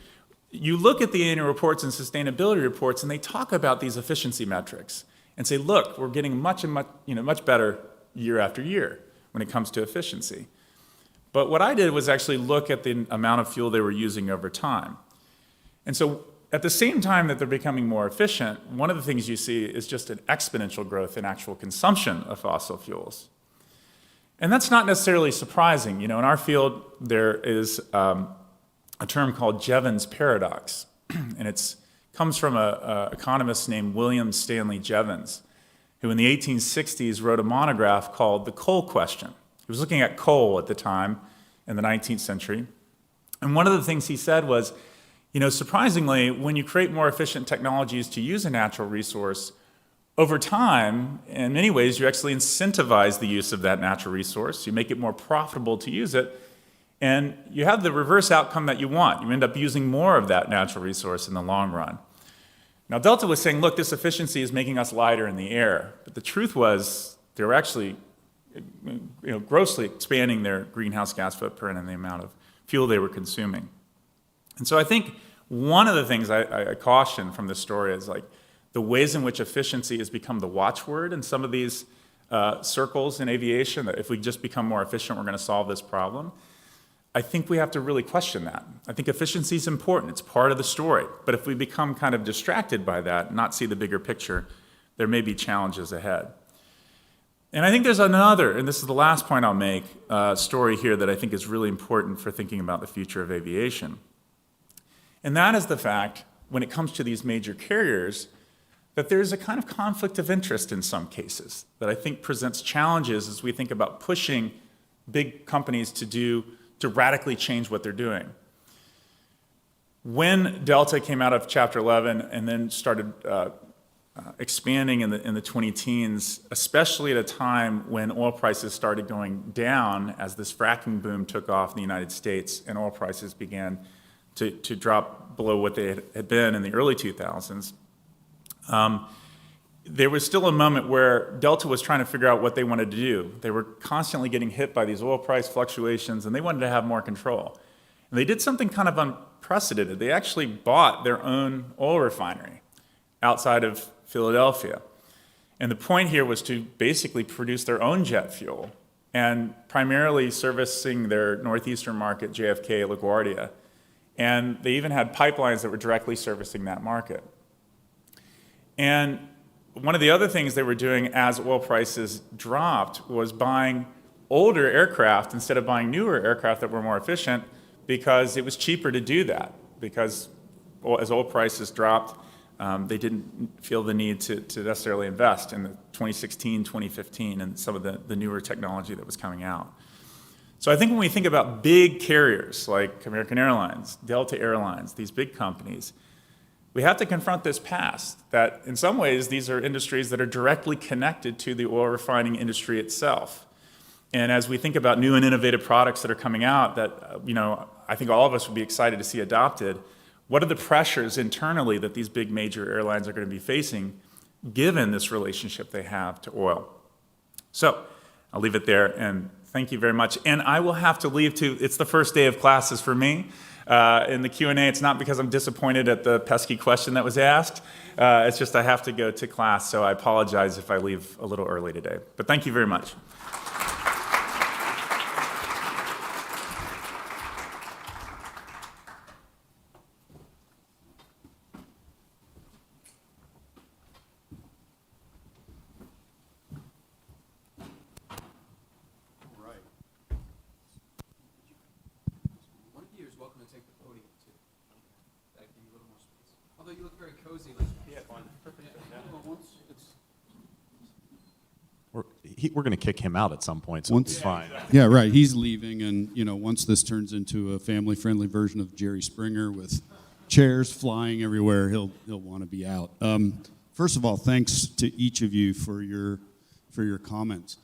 You look at the annual reports and sustainability reports, and they talk about these efficiency metrics and say, look, we're getting much better year after year when it comes to efficiency. But what I did was actually look at the amount of fuel they were using over time. And so at the same time that they're becoming more efficient, one of the things you see is just an exponential growth in actual consumption of fossil fuels. And that's not necessarily surprising. In our field, there is a term called Jevons paradox, and it comes from an economist named William Stanley Jevons, who in the 1860s wrote a monograph called The Coal Question. He was looking at coal at the time in the 19th century. And one of the things he said was, surprisingly, when you create more efficient technologies to use a natural resource, over time, in many ways, you actually incentivize the use of that natural resource. You make it more profitable to use it, and you have the reverse outcome that you want. You end up using more of that natural resource in the long run. Now, Delta was saying, look, this efficiency is making us lighter in the air. But the truth was they were actually grossly expanding their greenhouse gas footprint and the amount of fuel they were consuming. And so I think one of the things I caution from this story is the ways in which efficiency has become the watchword in some of these circles in aviation, that if we just become more efficient, we're going to solve this problem. I think we have to really question that. I think efficiency is important. It's part of the story. But if we become kind of distracted by that and not see the bigger picture, there may be challenges ahead. And I think there's another, and this is the last point I'll make, story here that I think is really important for thinking about the future of aviation. And that is the fact, when it comes to these major carriers, that there's a kind of conflict of interest in some cases that I think presents challenges as we think about pushing big companies to radically change what they're doing. When Delta came out of Chapter 11 and then started expanding in the 20-teens, especially at a time when oil prices started going down as this fracking boom took off in the United States and oil prices began to drop below what they had been in the early 2000s, there was still a moment where Delta was trying to figure out what they wanted to do. They were constantly getting hit by these oil price fluctuations, and they wanted to have more control. And they did something kind of unprecedented. They actually bought their own oil refinery outside of Philadelphia. And the point here was to basically produce their own jet fuel and primarily servicing their northeastern market, JFK, LaGuardia. And they even had pipelines that were directly servicing that market. And one of the other things they were doing as oil prices dropped was buying older aircraft instead of buying newer aircraft that were more efficient, because it was cheaper to do that. Because as oil prices dropped, they didn't feel the need to necessarily invest in the 2016, 2015, and some of the newer technology that was coming out. So I think when we think about big carriers like American Airlines, Delta Airlines, these big companies, we have to confront this past, that in some ways these are industries that are directly connected to the oil refining industry itself. And as we think about new and innovative products that are coming out that, I think all of us would be excited to see adopted, what are the pressures internally that these big major airlines are going to be facing given this relationship they have to oil? So I'll leave it there, and thank you very much. And I will have to leave too. It's the first day of classes for me. In the Q&A, it's not because I'm disappointed at the pesky question that was asked. It's just I have to go to class, so I apologize if I leave a little early today. But thank you very much. One of you is welcome to take the podium too. That give you a little more space. Although you look very cozy. We're going to kick him out at some point, so it's fine. Yeah, right. He's leaving, and once this turns into a family-friendly version of Jerry Springer with chairs flying everywhere, he'll want to be out. First of all, thanks to each of you for your comments.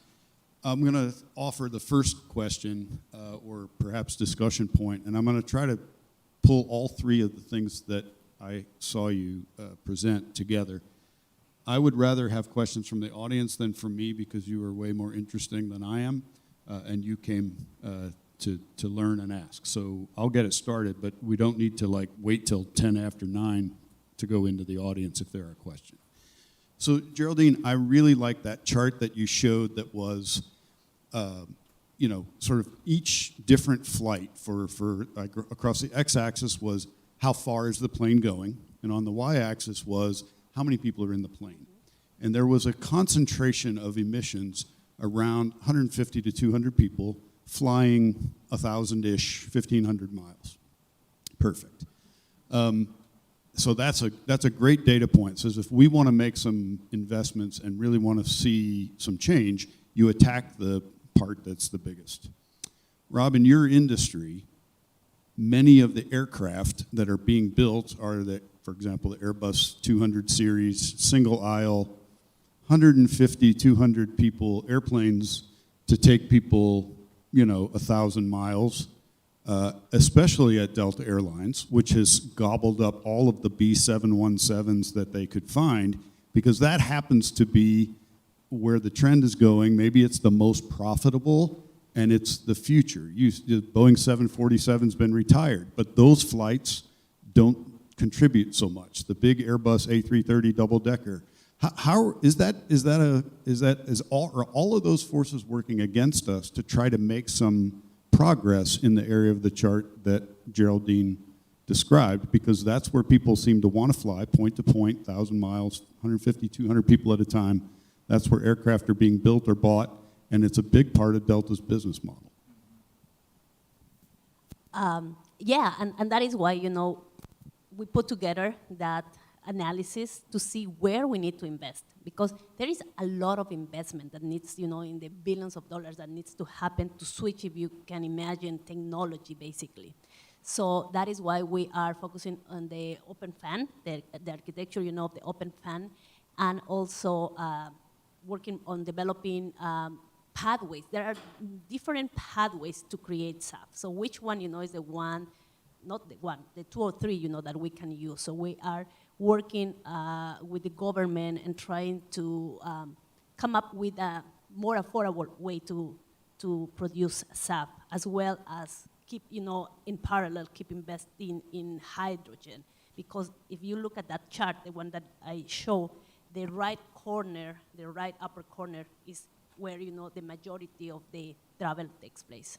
I'm going to offer the first question, or perhaps discussion point, and I'm going to try to pull all three of the things that I saw you present together. I would rather have questions from the audience than from me, because you are way more interesting than I am, and you came to learn and ask. So I'll get it started, but we don't need to wait till 10 after 9 to go into the audience if there are questions. So Geraldine, I really like that chart that you showed that was, sort of each different flight for across the x-axis was how far is the plane going, and on the y-axis was how many people are in the plane. And there was a concentration of emissions around 150 to 200 people flying 1,000-ish, 1,500 miles. Perfect. So that's a great data point. It says if we want to make some investments and really want to see some change, you attack the part that's the biggest. Rob, in your industry, many of the aircraft that are being built are for example, the Airbus 200 series, single aisle, 150, 200 people airplanes to take people, 1,000 miles, especially at Delta Airlines, which has gobbled up all of the B717s that they could find, because that happens to be where the trend is going. Maybe it's the most profitable, and it's the future. Boeing 747's been retired, but those flights don't contribute so much. The big Airbus A330 double-decker. How are all of those forces working against us to try to make some progress in the area of the chart that Geraldine described? Because that's where people seem to want to fly, point to point, 1,000 miles, 150, 200 people at a time. That's where aircraft are being built or bought, and it's a big part of Delta's business model. And that is why, we put together that analysis to see where we need to invest, because there is a lot of investment that needs, in the billions of dollars that needs to happen to switch, if you can imagine, technology, basically. So that is why we are focusing on the open fan, the architecture, of the open fan, and also working on developing pathways. There are different pathways to create SAF. So which one, is the one not the one, the 2 or 3, that we can use. So we are working with the government and trying to come up with a more affordable way to produce SAF, as well as keep, in parallel, keep investing in hydrogen. Because if you look at that chart, the one that I show, the right upper corner is where, the majority of the travel takes place.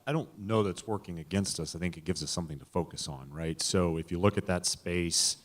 I don't know that's working against us. I think it gives us something to focus on, right? So if you look at that space,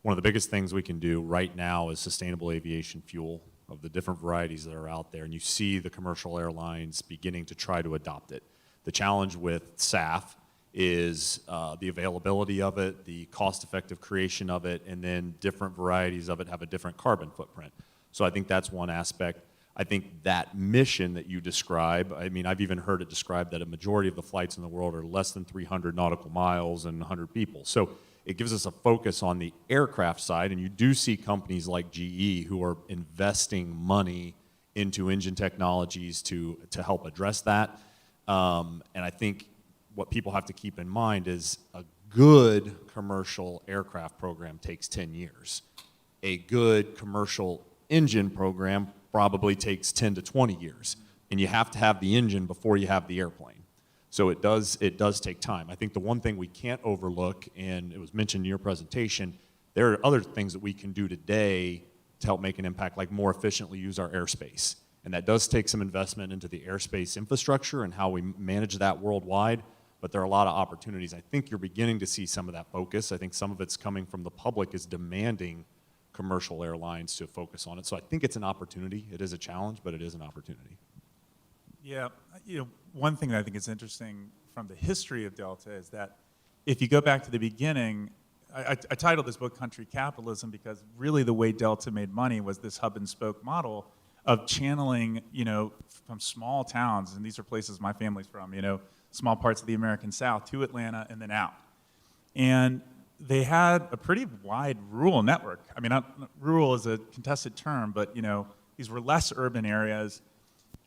one of the biggest things we can do right now is sustainable aviation fuel of the different varieties that are out there, and you see the commercial airlines beginning to try to adopt it. The challenge with SAF is the availability of it, the cost-effective creation of it, and then different varieties of it have a different carbon footprint. So I think that's one aspect. I think that mission that you describe, I mean, I've even heard it described that a majority of the flights in the world are less than 300 nautical miles and 100 people. So it gives us a focus on the aircraft side, and you do see companies like GE who are investing money into engine technologies to help address that. And I think what people have to keep in mind is a good commercial aircraft program takes 10 years. A good commercial engine program probably takes 10 to 20 years. And you have to have the engine before you have the airplane. So it does take time. I think the one thing we can't overlook, and it was mentioned in your presentation, there are other things that we can do today to help make an impact, like more efficiently use our airspace. And that does take some investment into the airspace infrastructure and how we manage that worldwide. But there are a lot of opportunities. I think you're beginning to see some of that focus. I think some of it's coming from the public is demanding commercial airlines to focus on it. So I think it's an opportunity. It is a challenge, but it is an opportunity. Yeah, one thing that I think is interesting from the history of Delta is that if you go back to the beginning, I titled this book Country Capitalism because really the way Delta made money was this hub and spoke model of channeling, from small towns, and these are places my family's from, small parts of the American South to Atlanta and then out. And they had a pretty wide rural network. I mean, rural is a contested term, but these were less urban areas.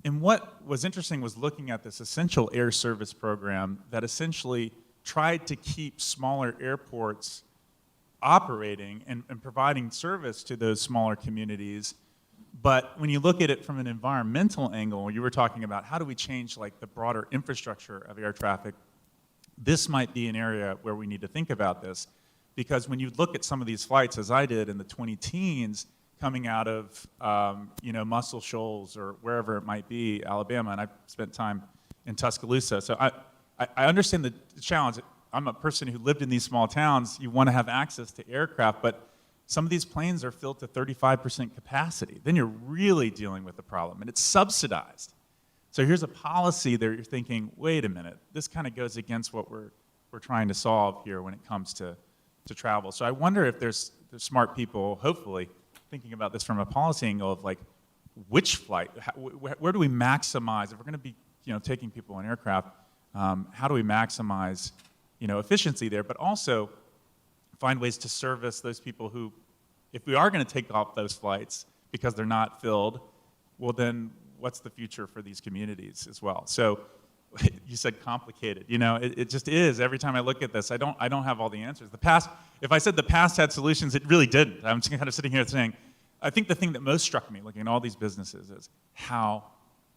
And what was interesting was looking at this essential air service program that essentially tried to keep smaller airports operating and providing service to those smaller communities. But when you look at it from an environmental angle, you were talking about how do we change like the broader infrastructure of air traffic, this might be an area where we need to think about this. Because when you look at some of these flights, as I did in the 20-teens, coming out of Muscle Shoals or wherever it might be, Alabama, and I spent time in Tuscaloosa. So I understand the challenge. I'm a person who lived in these small towns. You want to have access to aircraft, but some of these planes are filled to 35% capacity. Then you're really dealing with the problem, and it's subsidized. So here's a policy that you're thinking, wait a minute, this kind of goes against what we're trying to solve here when it comes to travel. So I wonder if there's smart people, hopefully, thinking about this from a policy angle of like, which flight, where do we maximize, if we're going to be taking people in aircraft, how do we maximize efficiency there, but also find ways to service those people who, if we are going to take off those flights because they're not filled, well then what's the future for these communities as well? So you said complicated. It just is. Every time I look at this, I don't have all the answers. The past, if I said the past had solutions, it really didn't. I'm just kind of sitting here saying, I think the thing that most struck me looking at all these businesses is how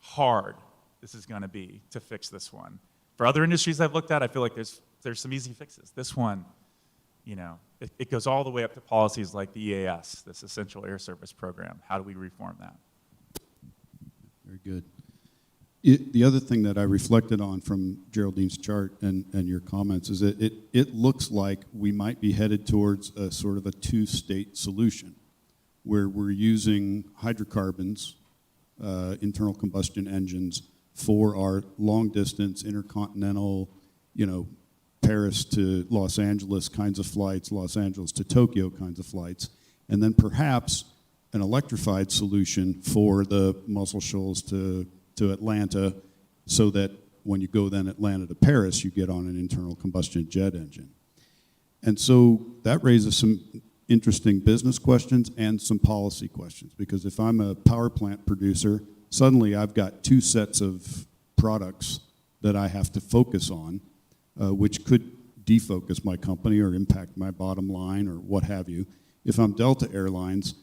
hard this is going to be to fix this one. For other industries I've looked at, I feel like there's some easy fixes. This one, it goes all the way up to policies like the EAS, this Essential Air Service Program. How do we reform that? Very good. The other thing that I reflected on from Geraldine's chart and your comments is that it looks like we might be headed towards a sort of a two-state solution where we're using hydrocarbons, internal combustion engines, for our long-distance, intercontinental, Paris to Los Angeles kinds of flights, Los Angeles to Tokyo kinds of flights, and then perhaps an electrified solution for the Muscle Shoals to Atlanta, so that when you go then Atlanta to Paris, you get on an internal combustion jet engine. And so that raises some interesting business questions and some policy questions, because if I'm a power plant producer, suddenly I've got two sets of products that I have to focus on. which could defocus my company or impact my bottom line or what have you. If I'm Delta Airlines,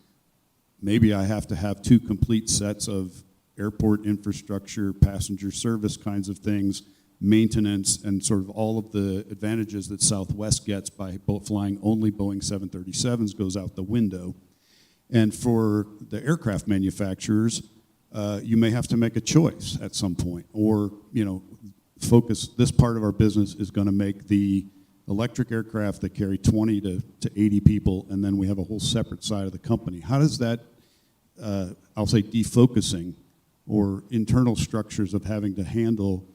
maybe I have to have 2 complete sets of airport infrastructure, passenger service kinds of things, maintenance, and sort of all of the advantages that Southwest gets by flying only Boeing 737s goes out the window. And for the aircraft manufacturers, you may have to make a choice at some point, or focus. This part of our business is going to make the electric aircraft that carry 20 to 80 people, and then we have a whole separate side of the company. How does that, I'll say, defocusing or internal structures of having to handle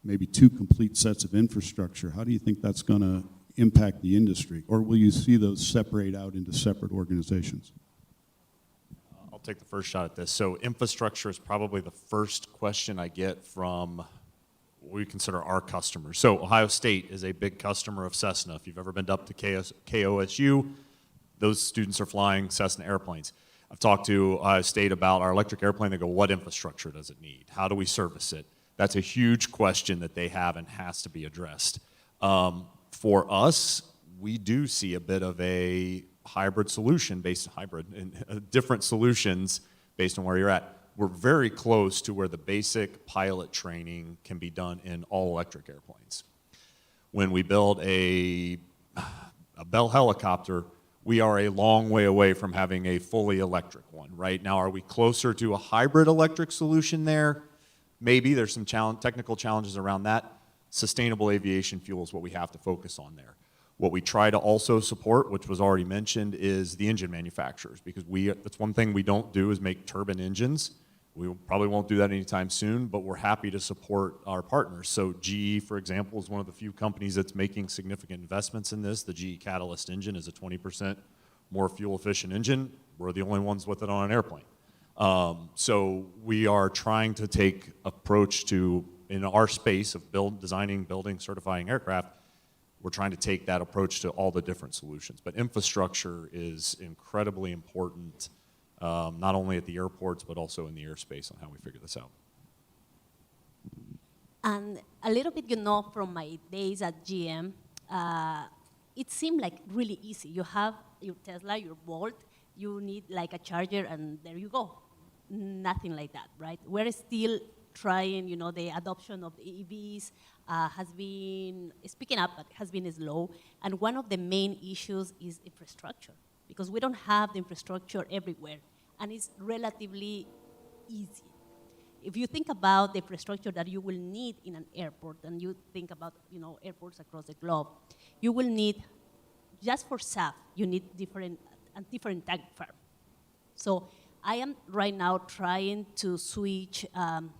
maybe 2 complete sets of infrastructure, how do you think that's going to impact the industry? Or will you see those separate out into separate organizations? I'll take the first shot at this. So infrastructure is probably the first question I get from what we consider our customers. So Ohio State is a big customer of Cessna. If you've ever been up to KOSU, those students are flying Cessna airplanes. I've talked to Ohio State about our electric airplane. They go, what infrastructure does it need? How do we service it? That's a huge question that they have and has to be addressed. For us, we do see a bit of a hybrid solution based on different solutions based on where you're at. We're very close to where the basic pilot training can be done in all electric airplanes. When we build a Bell helicopter, we are a long way away from having a fully electric one. Right now, are we closer to a hybrid electric solution there? Maybe there's some technical challenges around that. Sustainable aviation fuel is what we have to focus on there. What we try to also support, which was already mentioned, is the engine manufacturers, because that's one thing we don't do is make turbine engines. We probably won't do that anytime soon, but we're happy to support our partners. So GE, for example, is one of the few companies that's making significant investments in this. The GE Catalyst engine is a 20% more fuel-efficient engine. We're the only ones with it on an airplane. So we are trying to take approach to, in our space of designing, building, certifying aircraft, we're trying to take that approach to all the different solutions. But infrastructure is incredibly important, not only at the airports, but also in the airspace on how we figure this out. And a little bit, from my days at GM, it seemed like really easy. You have your Tesla, your Bolt, you need like a charger, and there you go. Nothing like that, right? We're still trying, the adoption of EVs has been speaking up, but has been slow. And one of the main issues is infrastructure, because we don't have the infrastructure everywhere, and it's relatively easy. If you think about the infrastructure that you will need in an airport, and you think about, airports across the globe, you will need, just for SAF, you need different tank farm. So I am right now trying to switch,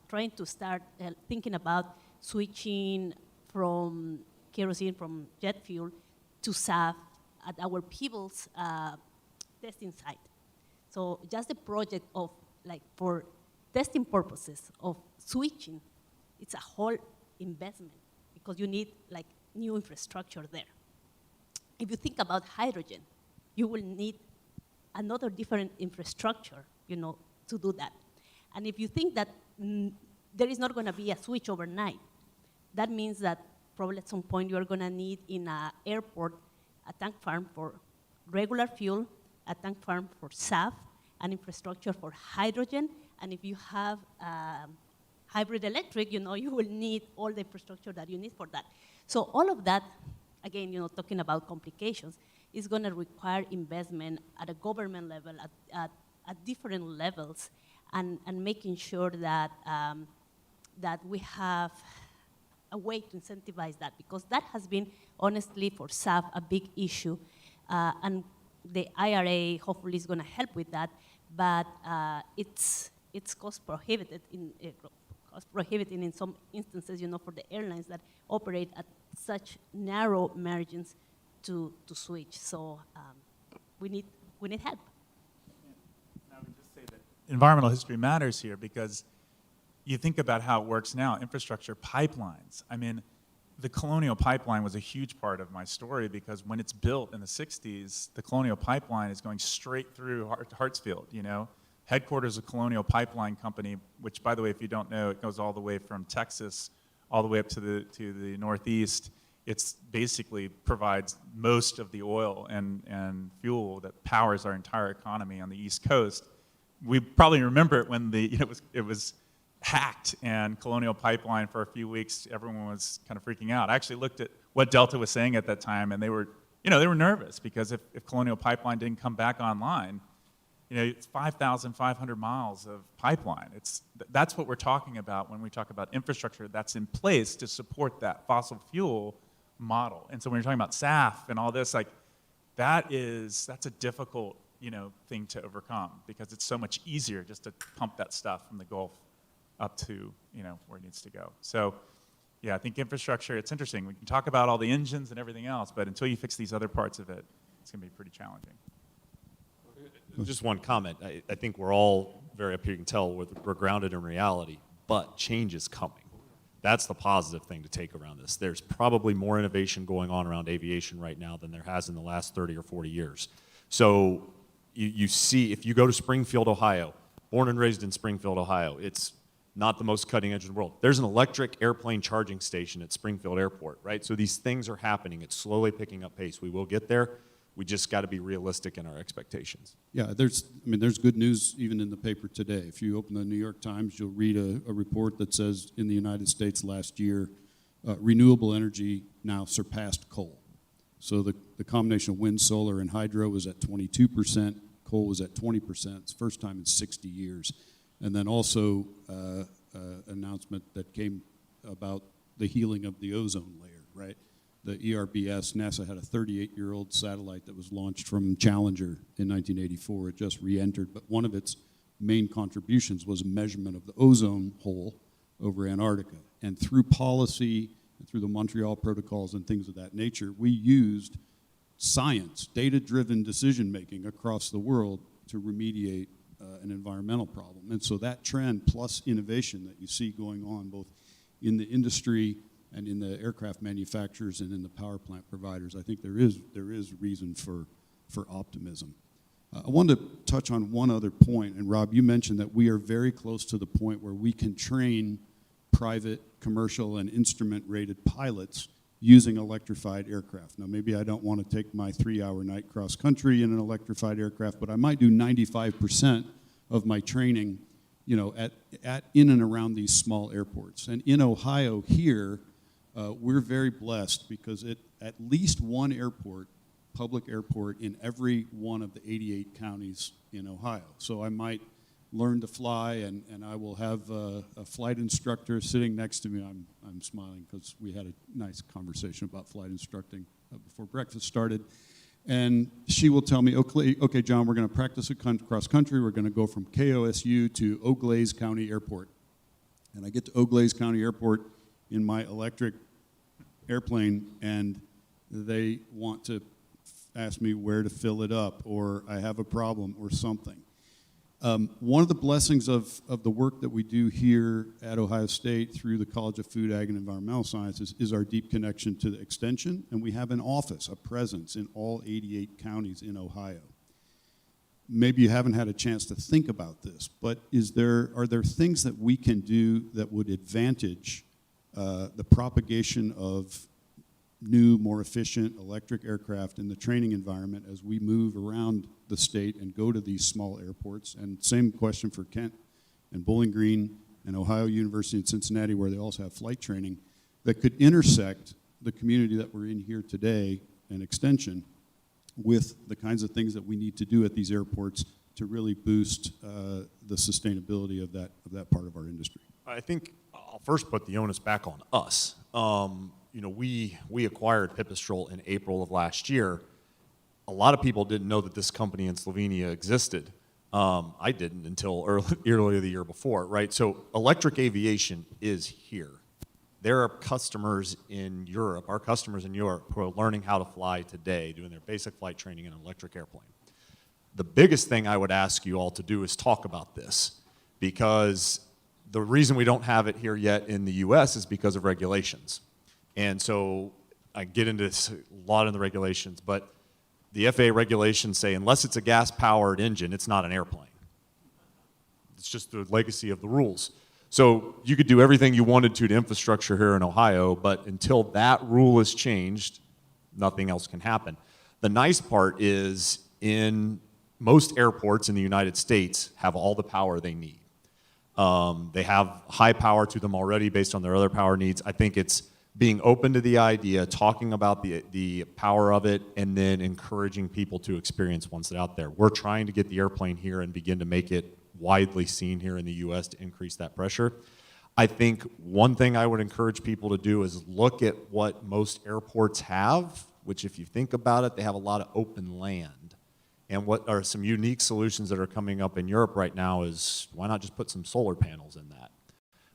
trying to start thinking about switching from kerosene, from jet fuel, to SAF at our Peebles testing site. So just the project of, for testing purposes of switching, it's a whole investment, because you need, new infrastructure there. If you think about hydrogen, you will need another different infrastructure, to do that. And if you think that there is not going to be a switch overnight, that means that probably at some point you are going to need in an airport a tank farm for regular fuel, a tank farm for SAF, an infrastructure for hydrogen, and if you have hybrid electric, you will need all the infrastructure that you need for that. So all of that, again, talking about complications, is going to require investment at a government level, at different levels, and making sure that, that we have a way to incentivize that, because that has been, honestly, for SAF, a big issue. And the IRA hopefully is going to help with that, but it's cost prohibitive in some instances, for the airlines that operate at such narrow margins to switch. So we need help. I would just say that environmental history matters here, because you think about how it works now, infrastructure, pipelines. I mean, the Colonial Pipeline was a huge part of my story, because when it's built in the 60s, the Colonial Pipeline is going straight through Hartsfield, Headquarters of Colonial Pipeline Company, which, by the way, if you don't know, it goes all the way from Texas all the way up to the Northeast. it's basically provides most of the oil and fuel that powers our entire economy on the East Coast. We probably remember it when it was hacked and Colonial Pipeline for a few weeks, everyone was kind of freaking out. I actually looked at what Delta was saying at that time, and they were nervous because if Colonial Pipeline didn't come back online, it's 5,500 miles of pipeline. That's what we're talking about when we talk about infrastructure that's in place to support that fossil fuel model. And so when you're talking about SAF and all this, like that's a difficult thing to overcome because it's so much easier just to pump that stuff from the Gulf up to where it needs to go. So yeah, I think infrastructure, it's interesting. We can talk about all the engines and everything else, but until you fix these other parts of it, it's going to be pretty challenging. Just one comment. I think we're all very, up here you can tell, we're grounded in reality, but change is coming. That's the positive thing to take around this. There's probably more innovation going on around aviation right now than there has in the last 30 or 40 years. So you see, if you go to Springfield, Ohio, born and raised in Springfield, Ohio, it's not the most cutting edge in the world. There's an electric airplane charging station at Springfield Airport, right? So these things are happening. It's slowly picking up pace. We will get there. We just got to be realistic in our expectations. Yeah, there's good news even in the paper today. If you open the New York Times, you'll read a report that says in the United States last year, renewable energy now surpassed coal. So the combination of wind, solar, and hydro was at 22%. Coal was at 20%. It's the first time in 60 years. And then also announcement that came about the healing of the ozone layer, right? The ERBS, NASA had a 38-year-old satellite that was launched from Challenger in 1984. It just re-entered, but one of its main contributions was a measurement of the ozone hole over Antarctica. And through policy, and through the Montreal protocols and things of that nature, we used science, data-driven decision-making across the world to remediate an environmental problem. And so that trend plus innovation that you see going on both in the industry and in the aircraft manufacturers and in the power plant providers, I think there is reason for optimism. I wanted to touch on one other point, and Rob, you mentioned that we are very close to the point where we can train private, commercial, and instrument-rated pilots using electrified aircraft. Now, maybe I don't want to take my 3-hour night cross-country in an electrified aircraft, but I might do 95% of my training, at in and around these small airports. And in Ohio here, we're very blessed because at least one airport, public airport, in every one of the 88 counties in Ohio. So I might learn to fly, and I will have a flight instructor sitting next to me. I'm smiling because we had a nice conversation about flight instructing before breakfast started. And she will tell me, okay, John, we're going to practice cross country. We're going to go from KOSU to Eau Glaise County Airport. And I get to Eau Glaise County Airport in my electric airplane, and they want to ask me where to fill it up, or I have a problem or something. One of the blessings of the work that we do here at Ohio State through the College of Food, Ag, and Environmental Sciences is our deep connection to the extension, and we have an office, a presence in all 88 counties in Ohio. Maybe you haven't had a chance to think about this, but are there things that we can do that would advantage the propagation of new, more efficient electric aircraft in the training environment as we move around the state and go to these small airports? And same question for Kent and Bowling Green and Ohio University in Cincinnati, where they also have flight training, that could intersect the community that we're in here today and extension with the kinds of things that we need to do at these airports to really boost the sustainability of that part of our industry. I think I'll first put the onus back on us. We acquired Pipistrel in April of last year. A lot of people didn't know that this company in Slovenia existed. I didn't until earlier the year before, right? So electric aviation is here. There are customers in Europe, our customers in Europe, who are learning how to fly today, doing their basic flight training in an electric airplane. The biggest thing I would ask you all to do is talk about this, because the reason we don't have it here yet in the US is because of regulations. And so I get into this a lot in the regulations, but the FAA regulations say unless it's a gas-powered engine, it's not an airplane. It's just the legacy of the rules. So you could do everything you wanted to infrastructure here in Ohio, but until that rule is changed, nothing else can happen. The nice part is in most airports in the United States have all the power they need. They have high power to them already based on their other power needs. I think it's being open to the idea, talking about the power of it, and then encouraging people to experience once it's out there. We're trying to get the airplane here and begin to make it widely seen here in the U.S. to increase that pressure. I think one thing I would encourage people to do is look at what most airports have, which if you think about it, they have a lot of open land. And what are some unique solutions that are coming up in Europe right now is why not just put some solar panels in that?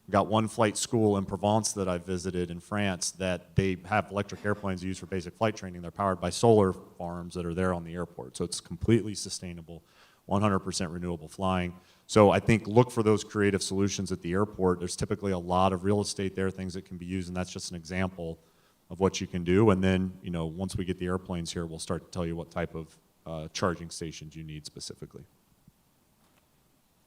We've got one flight school in Provence that I visited in France that they have electric airplanes used for basic flight training. They're powered by solar farms that are there on the airport. So it's completely sustainable, 100% renewable flying. So I think look for those creative solutions at the airport. There's typically a lot of real estate there, things that can be used, and that's just an example of what you can do. And then, you know, once we get the airplanes here, we'll start to tell you what type of charging stations you need specifically.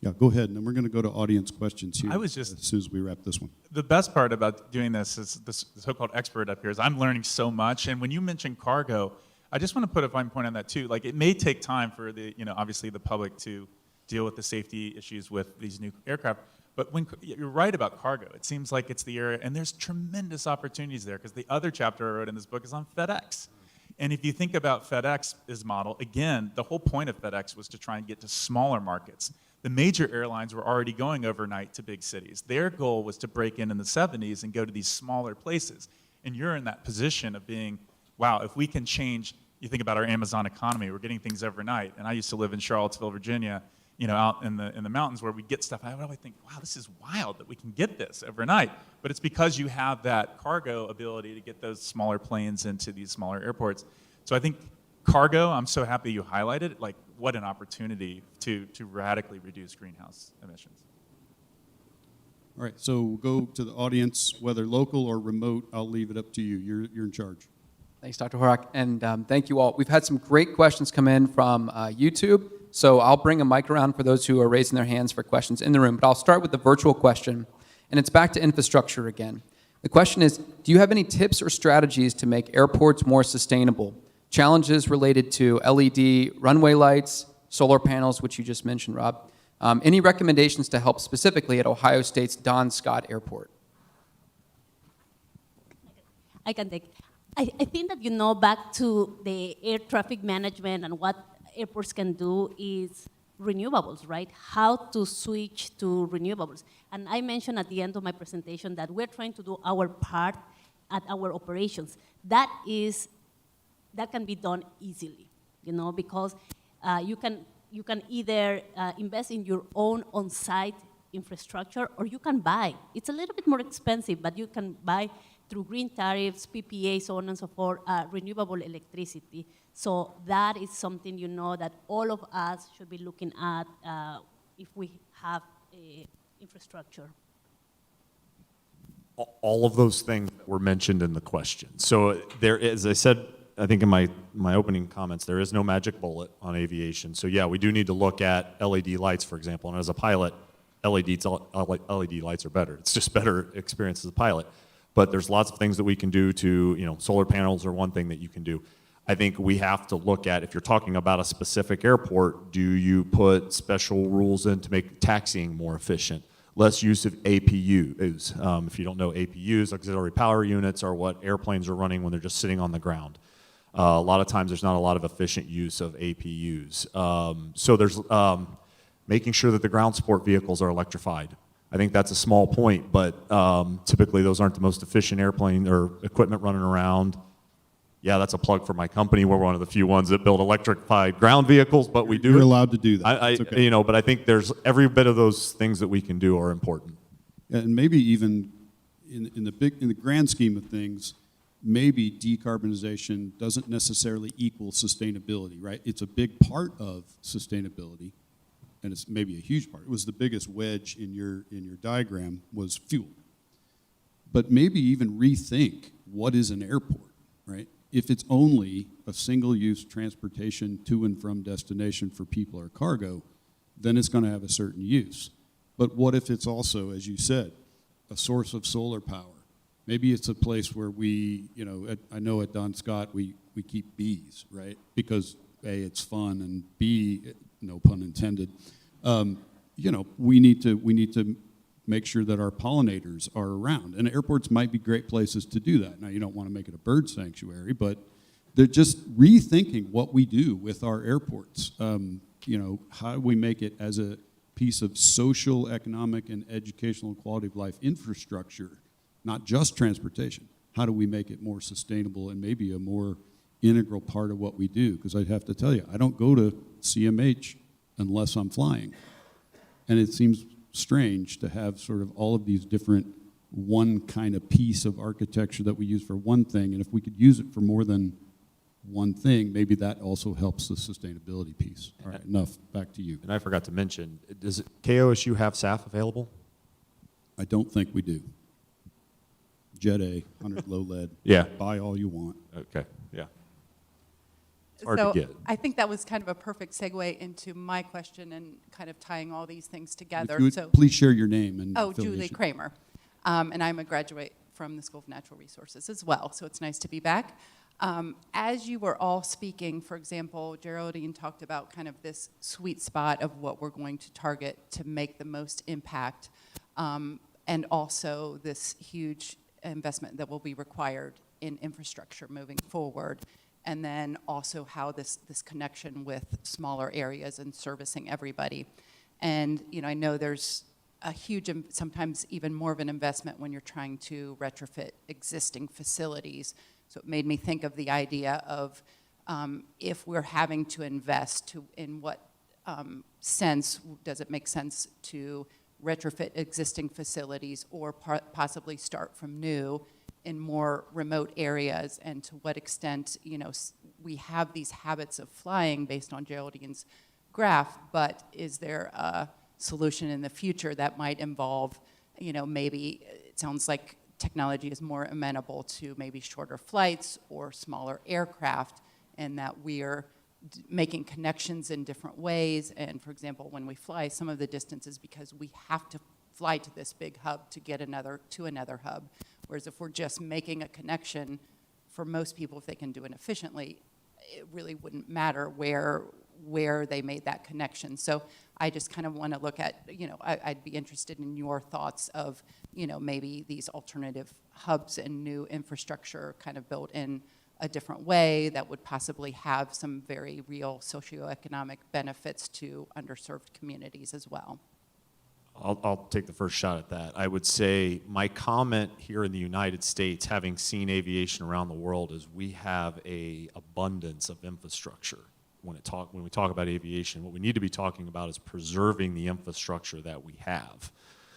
Yeah, go ahead, and then we're going to go to audience questions here. I was just- as soon as we wrap this one. The best part about doing this is this so-called expert up here is I'm learning so much. And when you mention cargo, I just want to put a fine point on that too. Like, it may take time for the, you know, obviously the public to deal with the safety issues with these new aircraft. But when you're right about cargo, it seems like it's the area, and there's tremendous opportunities there, because the other chapter I wrote in this book is on FedEx. And if you think about FedEx's model, again, the whole point of FedEx was to try and get to smaller markets. The major airlines were already going overnight to big cities. Their goal was to break in the 70s and go to these smaller places. And you're in that position of being, wow, if we can change, you think about our Amazon economy, we're getting things overnight. And I used to live in Charlottesville, Virginia, you know, out in the mountains where we get stuff. I would always think, wow, this is wild that we can get this overnight. But it's because you have that cargo ability to get those smaller planes into these smaller airports. So I think cargo, I'm so happy you highlighted it. Like, what an opportunity to radically reduce greenhouse emissions. All right, so we'll go to the audience, whether local or remote. I'll leave it up to you. You're in charge. Thanks, Dr. Horack, and thank you all. We've had some great questions come in from YouTube, so I'll bring a mic around for those who are raising their hands for questions in the room, but I'll start with the virtual question, and it's back to infrastructure again. The question is, do you have any tips or strategies to make airports more sustainable? Challenges related to LED runway lights, solar panels, which you just mentioned, Rob. Any recommendations to help specifically at Ohio State's Don Scott Airport? I can take. I think that, you know, back to the air traffic management and what airports can do is renewables, right? How to switch to renewables. And I mentioned at the end of my presentation that we're trying to do our part at our operations. That can be done easily, you know, because you can either invest in your own on-site infrastructure, or you can buy. It's a little bit more expensive, but you can buy through green tariffs, PPA, so on and so forth, renewable electricity. So that is something, you know, that all of us should be looking at if we have infrastructure. All of those things were mentioned in the question. So there, as I said, I think in my opening comments, there is no magic bullet on aviation. So yeah, we do need to look at LED lights, for example. And as a pilot, LED lights are better. It's just better experience as a pilot. But there's lots of things that we can do to, you know, solar panels are one thing that you can do. I think we have to look at, if you're talking about a specific airport, do you put special rules in to make taxiing more efficient? Less use of APUs. If you don't know, APUs, auxiliary power units, are what airplanes are running when they're just sitting on the ground. A lot of times there's not a lot of efficient use of APUs. So there's making sure that the ground support vehicles are electrified. I think that's a small point, but typically those aren't the most efficient airplane or equipment running around. Yeah, that's a plug for my company. We're one of the few ones that build electrified ground vehicles, but we do. You're allowed to do that. It's okay. You know, but I think there's every bit of those things that we can do are important. And maybe even in the grand scheme of things, maybe decarbonization doesn't necessarily equal sustainability, right? It's a big part of sustainability, and it's maybe a huge part. It was the biggest wedge in your diagram was fuel. But maybe even rethink what is an airport, right? If it's only a single-use transportation to and from destination for people or cargo, then it's going to have a certain use. But what if it's also, as you said, a source of solar power? Maybe it's a place where we, I know at Don Scott we keep bees, right? Because A, it's fun, and B, no pun intended, we need to make sure that our pollinators are around. And airports might be great places to do that. Now, you don't want to make it a bird sanctuary, but they're just rethinking what we do with our airports. How do we make it as a piece of social, economic, and educational and quality of life infrastructure, not just transportation? How do we make it more sustainable and maybe a more integral part of what we do? Because I'd have to tell you, I don't go to CMH unless I'm flying. And it seems strange to have sort of all of these different one kind of piece of architecture that we use for one thing, and if we could use it for more than one thing, maybe that also helps the sustainability piece. All right, enough. Back to you. And I forgot to mention, does KOSU have SAF available? I don't think we do. Jet A, 100 low lead. Yeah. Buy all you want. Okay, yeah. It's hard to get. I think that was kind of a perfect segue into my question and kind of tying all these things together. If you would please share your name and Julie affiliation. Kramer. And I'm a graduate from the School of Natural Resources as well, so it's nice to be back. As you were all speaking, for example, Geraldine talked about kind of this sweet spot of what we're going to target to make the most impact, and also this huge investment that will be required in infrastructure moving forward, and then also how this connection with smaller areas and servicing everybody. And I know there's a huge, sometimes even more of an investment when you're trying to retrofit existing facilities. So it made me think of the idea of if we're having to invest, in what sense does it make sense to retrofit existing facilities or possibly start from new in more remote areas, and to what extent we have these habits of flying based on Geraldine's graph, but is there a solution in the future that might involve, maybe it sounds like technology is more amenable to maybe shorter flights or smaller aircraft, and that we're making connections in different ways. And for example, when we fly, some of the distances because we have to fly to this big hub to get to another hub. Whereas if we're just making a connection, for most people, if they can do it efficiently, it really wouldn't matter where they made that connection. So I just kind of want to look at, I'd be interested in your thoughts of, maybe these alternative hubs and new infrastructure kind of built in a different way that would possibly have some very real socioeconomic benefits to underserved communities as well. I'll take the first shot at that. I would say my comment here in the United States, having seen aviation around the world, is we have an abundance of infrastructure. When we talk about aviation, what we need to be talking about is preserving the infrastructure that we have.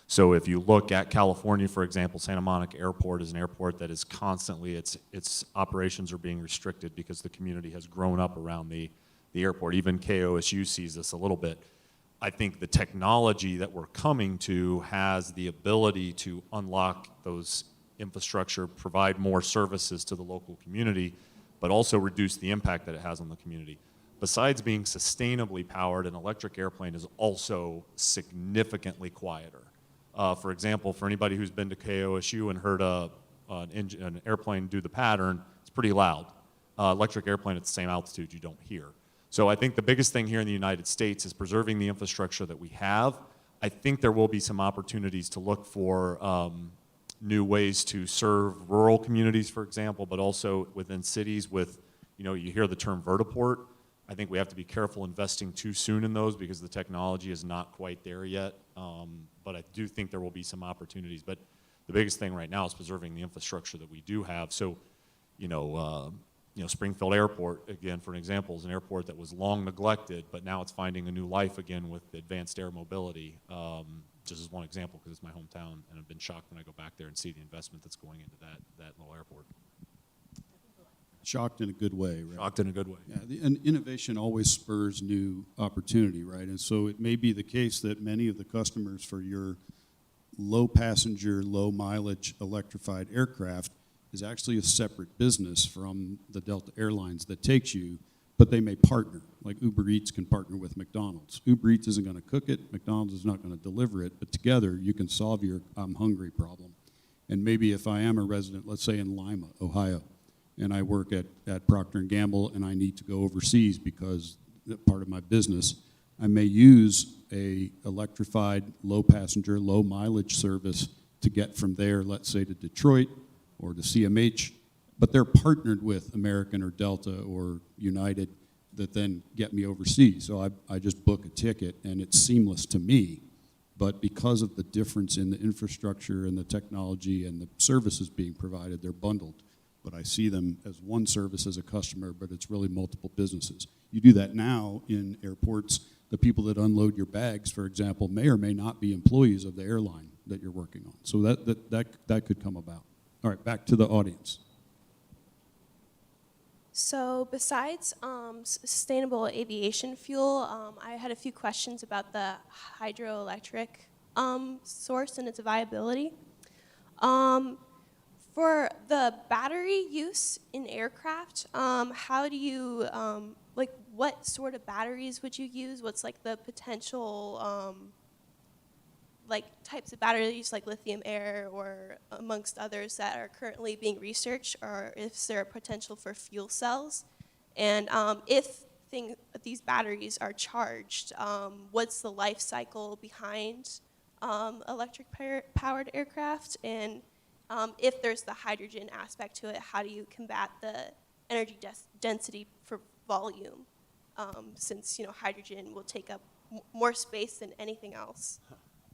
So if you look at California, for example, Santa Monica Airport is an airport that is constantly, its operations are being restricted because the community has grown up around the airport. Even KOSU sees this a little bit. I think the technology that we're coming to has the ability to unlock those infrastructure, provide more services to the local community, but also reduce the impact that it has on the community. Besides being sustainably powered, an electric airplane is also significantly quieter. For example, for anybody who's been to KOSU and heard an airplane do the pattern, it's pretty loud. Electric airplane at the same altitude, you don't hear. So I think the biggest thing here in the United States is preserving the infrastructure that we have. I think there will be some opportunities to look for new ways to serve rural communities, for example, but also within cities with, you hear the term vertiport. I think we have to be careful investing too soon in those because the technology is not quite there yet. But I do think there will be some opportunities. But the biggest thing right now is preserving the infrastructure that we do have. So, Springfield Airport, again, for an example, is an airport that was long neglected, but now it's finding a new life again with advanced air mobility. Just as one example, because it's my hometown, and I've been shocked when I go back there and see the investment that's going into that little airport. Shocked in a good way, right? Shocked in a good way. Yeah, and innovation always spurs new opportunity, right? And so it may be the case that many of the customers for your low passenger, low mileage electrified aircraft is actually a separate business from the Delta Airlines that takes you, but but they may partner. Like Uber Eats can partner with McDonald's. Uber Eats isn't going to cook it, McDonald's is not going to deliver it, but together you can solve your I'm hungry problem. And maybe if I am a resident, let's say in Lima, Ohio, and I work at Procter & Gamble and I need to go overseas because part of my business, I may use a electrified, low passenger, low mileage service to get from there, let's say to Detroit or to CMH, but they're partnered with American or Delta or United that then get me overseas. So I just book a ticket and it's seamless to me. But because of the difference in the infrastructure and the technology and the services being provided, they're bundled. But I see them as one service as a customer, but it's really multiple businesses. You do that now in airports. The people that unload your bags, for example, may or may not be employees of the airline that you're working on. So that could come about. All right, back to the audience. So besides sustainable aviation fuel, I had a few questions about the hydroelectric source and its viability. For the battery use in aircraft, how do you, like what sort of batteries would you use? What's like the potential like types of batteries like lithium air or amongst others that are currently being researched, or is there a potential for fuel cells? And if these batteries are charged, what's the life cycle behind electric powered aircraft? And if there's the hydrogen aspect to it, how do you combat the energy density for volume? Since hydrogen will take up more space than anything else.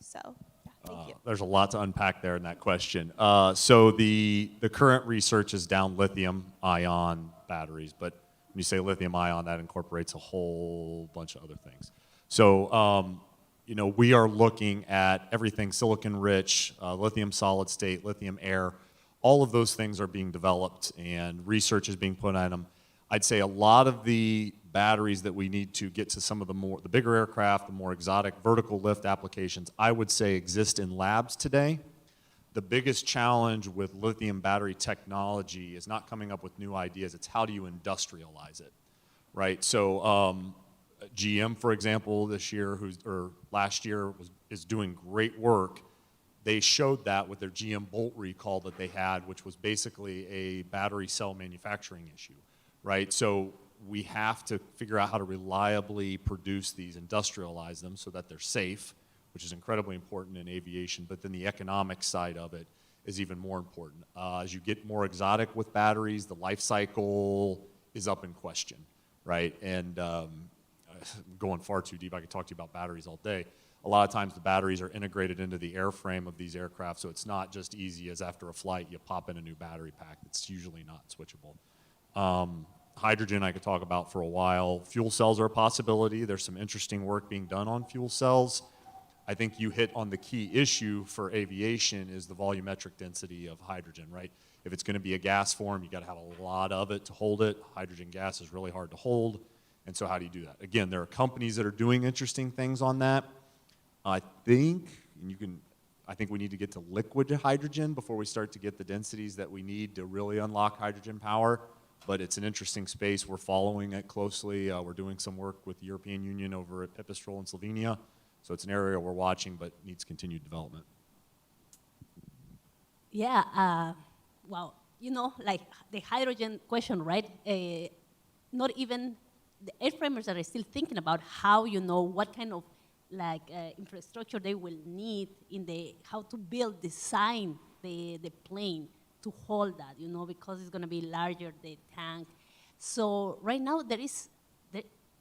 So, yeah, thank you. There's a lot to unpack there in that question. So the current research is down lithium-ion batteries, but when you say lithium-ion, that incorporates a whole bunch of other things. So, we are looking at everything silicon-rich, lithium solid-state, lithium air. All of those things are being developed, and research is being put on them. I'd say a lot of the batteries that we need to get to some of the bigger aircraft, the more exotic vertical lift applications, I would say exist in labs today. The biggest challenge with lithium battery technology is not coming up with new ideas, it's how do you industrialize it, right? So GM, for example, last year is doing great work. They showed that with their GM Bolt recall that they had, which was basically a battery cell manufacturing issue, right? So we have to figure out how to reliably produce these, industrialize them so that they're safe, which is incredibly important in aviation, but then the economic side of it is even more important. As you get more exotic with batteries, the life cycle is up in question, right? And going far too deep, I could talk to you about batteries all day. A lot of times the batteries are integrated into the airframe of these aircraft, so it's not just easy as after a flight you pop in a new battery pack. It's usually not switchable. Hydrogen I could talk about for a while. Fuel cells are a possibility. There's some interesting work being done on fuel cells. I think you hit on the key issue for aviation is the volumetric density of hydrogen, right? If it's going to be a gas form, you got to have a lot of it to hold it. Hydrogen gas is really hard to hold. And so how do you do that? Again, there are companies that are doing interesting things on that. I think we need to get to liquid hydrogen before we start to get the densities that we need to really unlock hydrogen power. But it's an interesting space. We're following it closely. We're doing some work with the European Union over at Pipistrel in Slovenia. So it's an area we're watching, but needs continued development. Yeah, well, like the hydrogen question, right? Not even the airframers are still thinking about how, what kind of infrastructure they will need how to design the plane to hold that, because it's going to be larger, the tank. So right now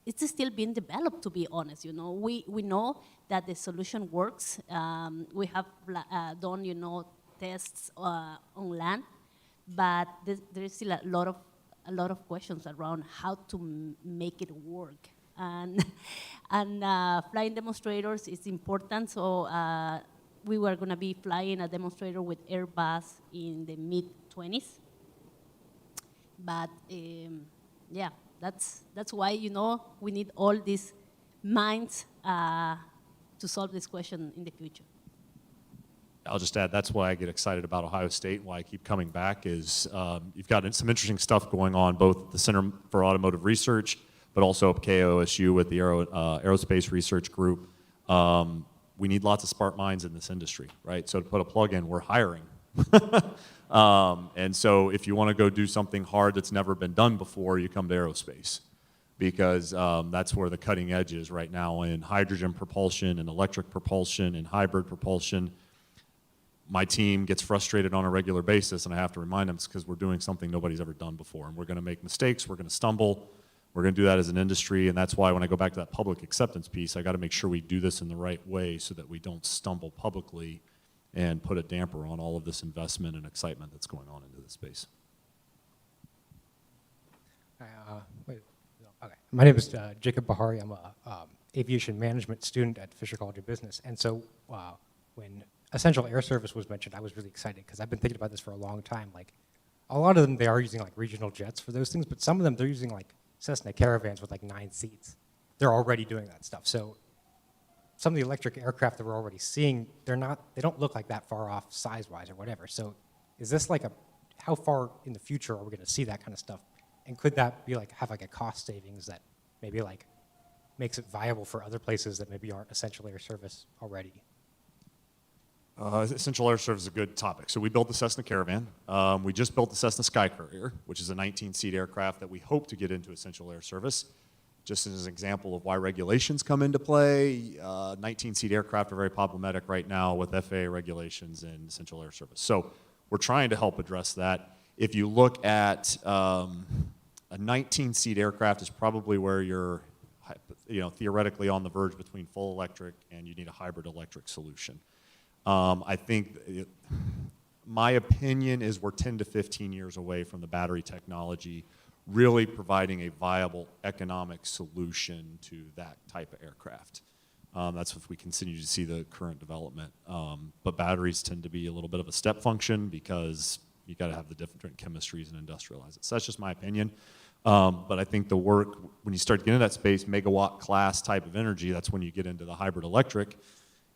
it's still being developed, to be honest. We know that the solution works. We have done, tests on land, but there is still a lot of questions around how to make it work. And flying demonstrators is important. So we were going to be flying a demonstrator with Airbus in the mid-20s. But yeah, that's why, we need all these minds to solve this question in the future. I'll just add, that's why I get excited about Ohio State and why I keep coming back is you've got some interesting stuff going on, both at the Center for Automotive Research, but also at KOSU with the Aerospace Research Group. We need lots of smart minds in this industry, right? So to put a plug in, we're hiring. And so if you want to go do something hard that's never been done before, you come to aerospace, because that's where the cutting edge is right now in hydrogen propulsion and electric propulsion and hybrid propulsion. My team gets frustrated on a regular basis, and I have to remind them it's because we're doing something nobody's ever done before, and we're going to make mistakes, we're going to stumble, we're going to do that as an industry, and that's why when I go back to that public acceptance piece, I got to make sure we do this in the right way so that we don't stumble publicly and put a damper on all of this investment and excitement that's going on into this space. Okay. My name is Jacob Bahari. I'm a aviation management student at Fisher College of Business. And so when Essential Air Service was mentioned, I was really excited because I've been thinking about this for a long time. Like, a lot of them, they are using like regional jets for those things, but some of them, they're using like Cessna Caravans with like 9 seats. They're already doing that stuff. So some of the electric aircraft that we're already seeing, they don't look like that far off size-wise or whatever. So is this like how far in the future are we going to see that kind of stuff? And could that be like, have like a cost savings that maybe like makes it viable for other places that maybe aren't Essential Air Service already? Essential Air Service is a good topic. So we built the Cessna Caravan. We just built the Cessna Sky Courier, which is a 19-seat aircraft that we hope to get into Essential Air Service. Just as an example of why regulations come into play, 19-seat aircraft are very problematic right now with FAA regulations and Essential Air Service. So we're trying to help address that. If you look at a 19-seat aircraft is probably where you're theoretically on the verge between full electric and you need a hybrid electric solution. I think my opinion is we're 10 to 15 years away from the battery technology really providing a viable economic solution to that type of aircraft. That's if we continue to see the current development. But batteries tend to be a little bit of a step function because you got to have the different chemistries and industrialize it. So that's just my opinion. But I think the work, when you start to get into that space, megawatt class type of energy, that's when you get into the hybrid electric.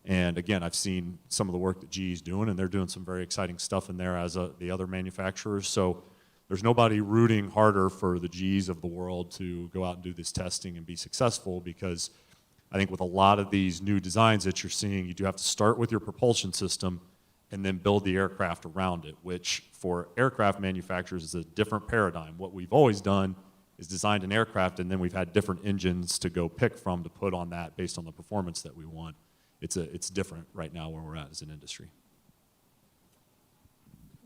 And again, I've seen some of the work that GE's doing, and they're doing some very exciting stuff in there as the other manufacturers. So there's nobody rooting harder for the GEs of the world to go out and do this testing and be successful, because I think with a lot of these new designs that you're seeing, you do have to start with your propulsion system and then build the aircraft around it, which for aircraft manufacturers is a different paradigm. What we've always done is designed an aircraft, and then we've had different engines to go pick from to put on that based on the performance that we want. It's different right now where we're at as an industry.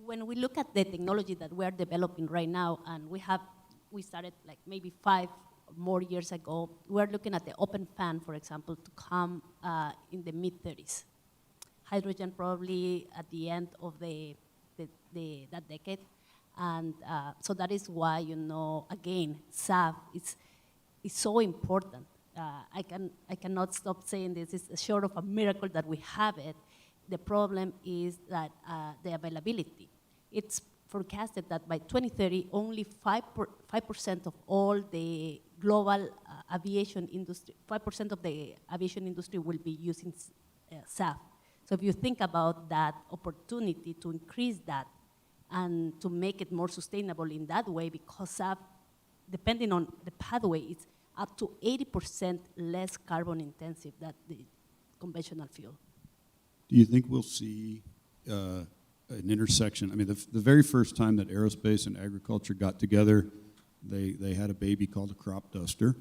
When we look at the technology that we are developing right now, and we started like maybe 5 more years ago, we're looking at the open fan, for example, to come in the mid-30s. Hydrogen probably at the end of that decade. And so that is why, again, SAF is so important. I cannot stop saying this. It's short of a miracle that we have it. The problem is that the availability. It's forecasted that by 2030, only 5% of all the global aviation industry, 5% of the aviation industry will be using SAF. So if you think about that opportunity to increase that and to make it more sustainable in that way, because SAF, depending on the pathway, it's up to 80% less carbon intensive than the conventional fuel. Do you think we'll see an intersection? I mean, the very first time that aerospace and agriculture got together, they had a baby called a crop duster.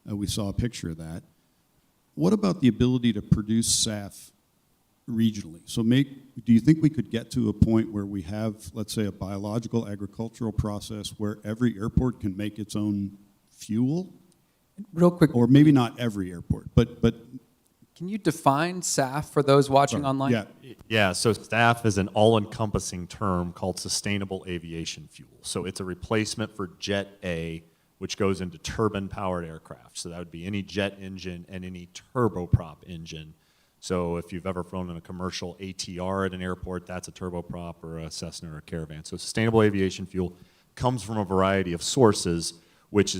We saw a picture of that. What about the ability to produce SAF regionally? So do you think we could get to a point where we have, let's say, a biological agricultural process where every airport can make its own fuel? Real quick. Or maybe not every airport, but Can you define SAF for those watching sorry, online? Yeah. Yeah, so SAF is an all-encompassing term called Sustainable Aviation Fuel. So it's a replacement for Jet A, which goes into turbine-powered aircraft. So that would be any jet engine and any turboprop engine. So if you've ever flown in a commercial ATR at an airport, that's a turboprop or a Cessna or a Caravan. So Sustainable Aviation Fuel comes from a variety of sources,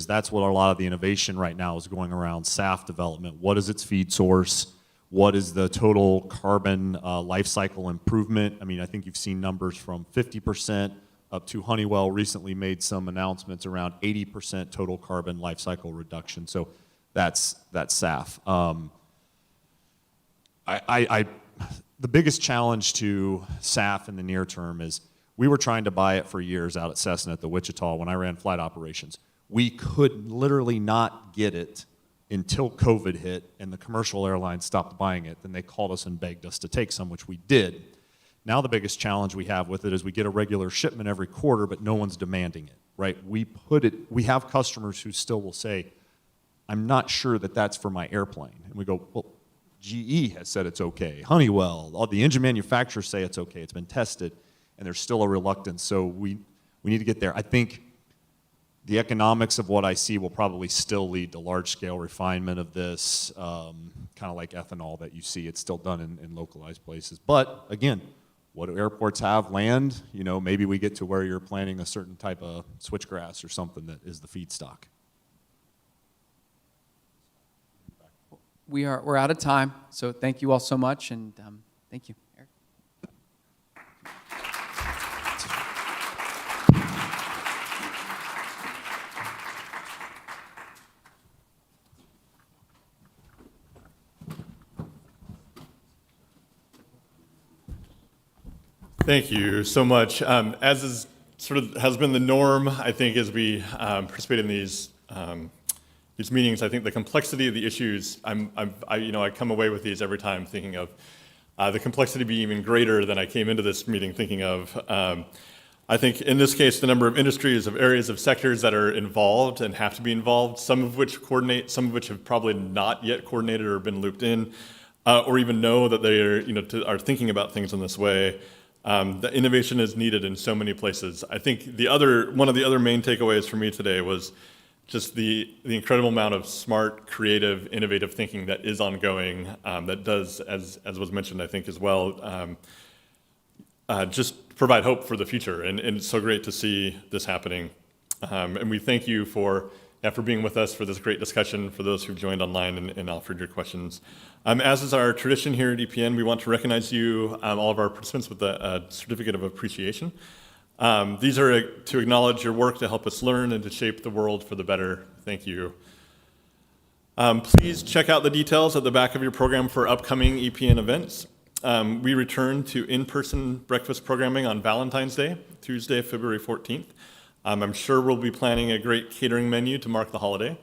that's what a lot of the innovation right now is going around SAF development. What is its feed source? What is the total carbon life cycle improvement? I mean, I think you've seen numbers from 50% up to Honeywell recently made some announcements around 80% total carbon life cycle reduction. So that's SAF. The biggest challenge to SAF in the near term is we were trying to buy it for years out at Cessna at the Wichita when I ran flight operations. We could literally not get it until COVID hit and the commercial airlines stopped buying it. Then they called us and begged us to take some, which we did. Now the biggest challenge we have with it is we get a regular shipment every quarter, but no one's demanding it, right? We have customers who still will say, I'm not sure that that's for my airplane. And we go, well, GE has said it's okay. Honeywell, all the engine manufacturers say it's okay. It's been tested, and there's still a reluctance. So we need to get there. I think the economics of what I see will probably still lead to large-scale refinement of this, kind of like ethanol that you see. It's still done in localized places. But again, what do airports have? Land? You know, maybe we get to where you're planting a certain type of switchgrass or something that is the feedstock. We're out of time, so thank you all so much, and thank you. Eric. Thank you so much. As is sort of has been the norm, I think, as we participate in these meetings, I think the complexity of the issues, I come away with these every time thinking of the complexity being even greater than I came into this meeting thinking of. I think in this case, the number of industries, of areas, of sectors that are involved and have to be involved, some of which coordinate, some of which have probably not yet coordinated or been looped in, or even know that they are thinking about things in this way. The innovation is needed in so many places. I think one of the other main takeaways for me today was just the incredible amount of smart, creative, innovative thinking that is ongoing, that does, as was mentioned, I think, as well, just provide hope for the future. And it's so great to see this happening. And we thank you for being with us for this great discussion, for those who've joined online and offered your questions. As is our tradition here at EPN, we want to recognize you, all of our participants, with a certificate of appreciation. These are to acknowledge your work to help us learn and to shape the world for the better. Thank you. Please check out the details at the back of your program for upcoming EPN events. We return to in-person breakfast programming on Valentine's Day, Tuesday, February 14th. I'm sure we'll be planning a great catering menu to mark the holiday.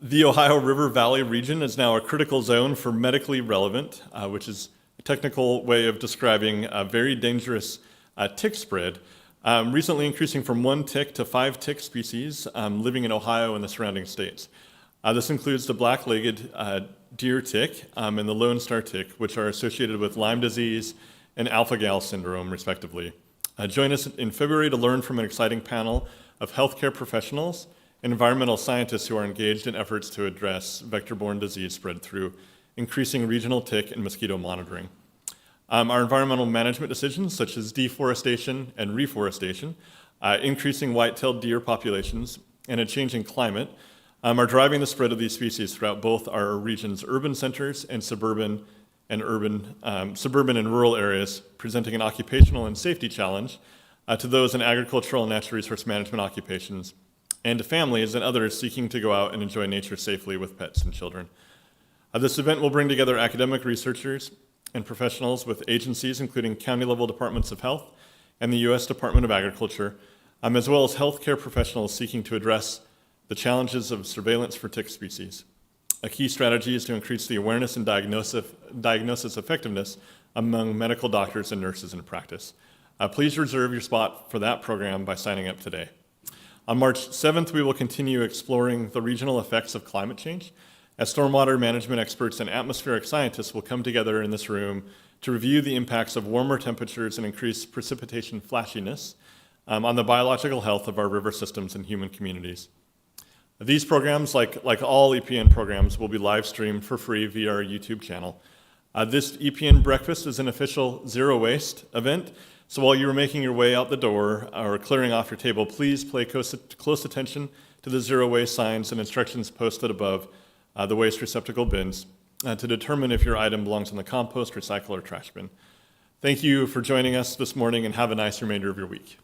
The Ohio River Valley region is now a critical zone for medically relevant, which is a technical way of describing a very dangerous tick spread, recently increasing from 1 tick to 5 tick species living in Ohio and the surrounding states. This includes the black-legged deer tick and the Lone Star tick, which are associated with Lyme disease and alpha-gal syndrome, respectively. Join us in February to learn from an exciting panel of healthcare professionals and environmental scientists who are engaged in efforts to address vector-borne disease spread through increasing regional tick and mosquito monitoring. Our environmental management decisions, such as deforestation and reforestation, increasing white-tailed deer populations, and a changing climate, are driving the spread of these species throughout both our region's urban centers and suburban and rural areas, presenting an occupational and safety challenge to those in agricultural and natural resource management occupations, and to families and others seeking to go out and enjoy nature safely with pets and children. This event will bring together academic researchers and professionals with agencies, including county-level departments of health and the U.S. Department of Agriculture, as well as healthcare professionals seeking to address the challenges of surveillance for tick species. A key strategy is to increase the awareness and diagnosis effectiveness among medical doctors and nurses in practice. Please reserve your spot for that program by signing up today. On March 7th, we will continue exploring the regional effects of climate change, as stormwater management experts and atmospheric scientists will come together in this room to review the impacts of warmer temperatures and increased precipitation flashiness on the biological health of our river systems and human communities. These programs, like all EPN programs, will be live streamed for free via our YouTube channel. This EPN Breakfast is an official zero waste event, so while you are making your way out the door or clearing off your table, please pay close attention to the zero waste signs and instructions posted above the waste receptacle bins to determine if your item belongs in the compost, recycle, or trash bin. Thank you for joining us this morning, and have a nice remainder of your week.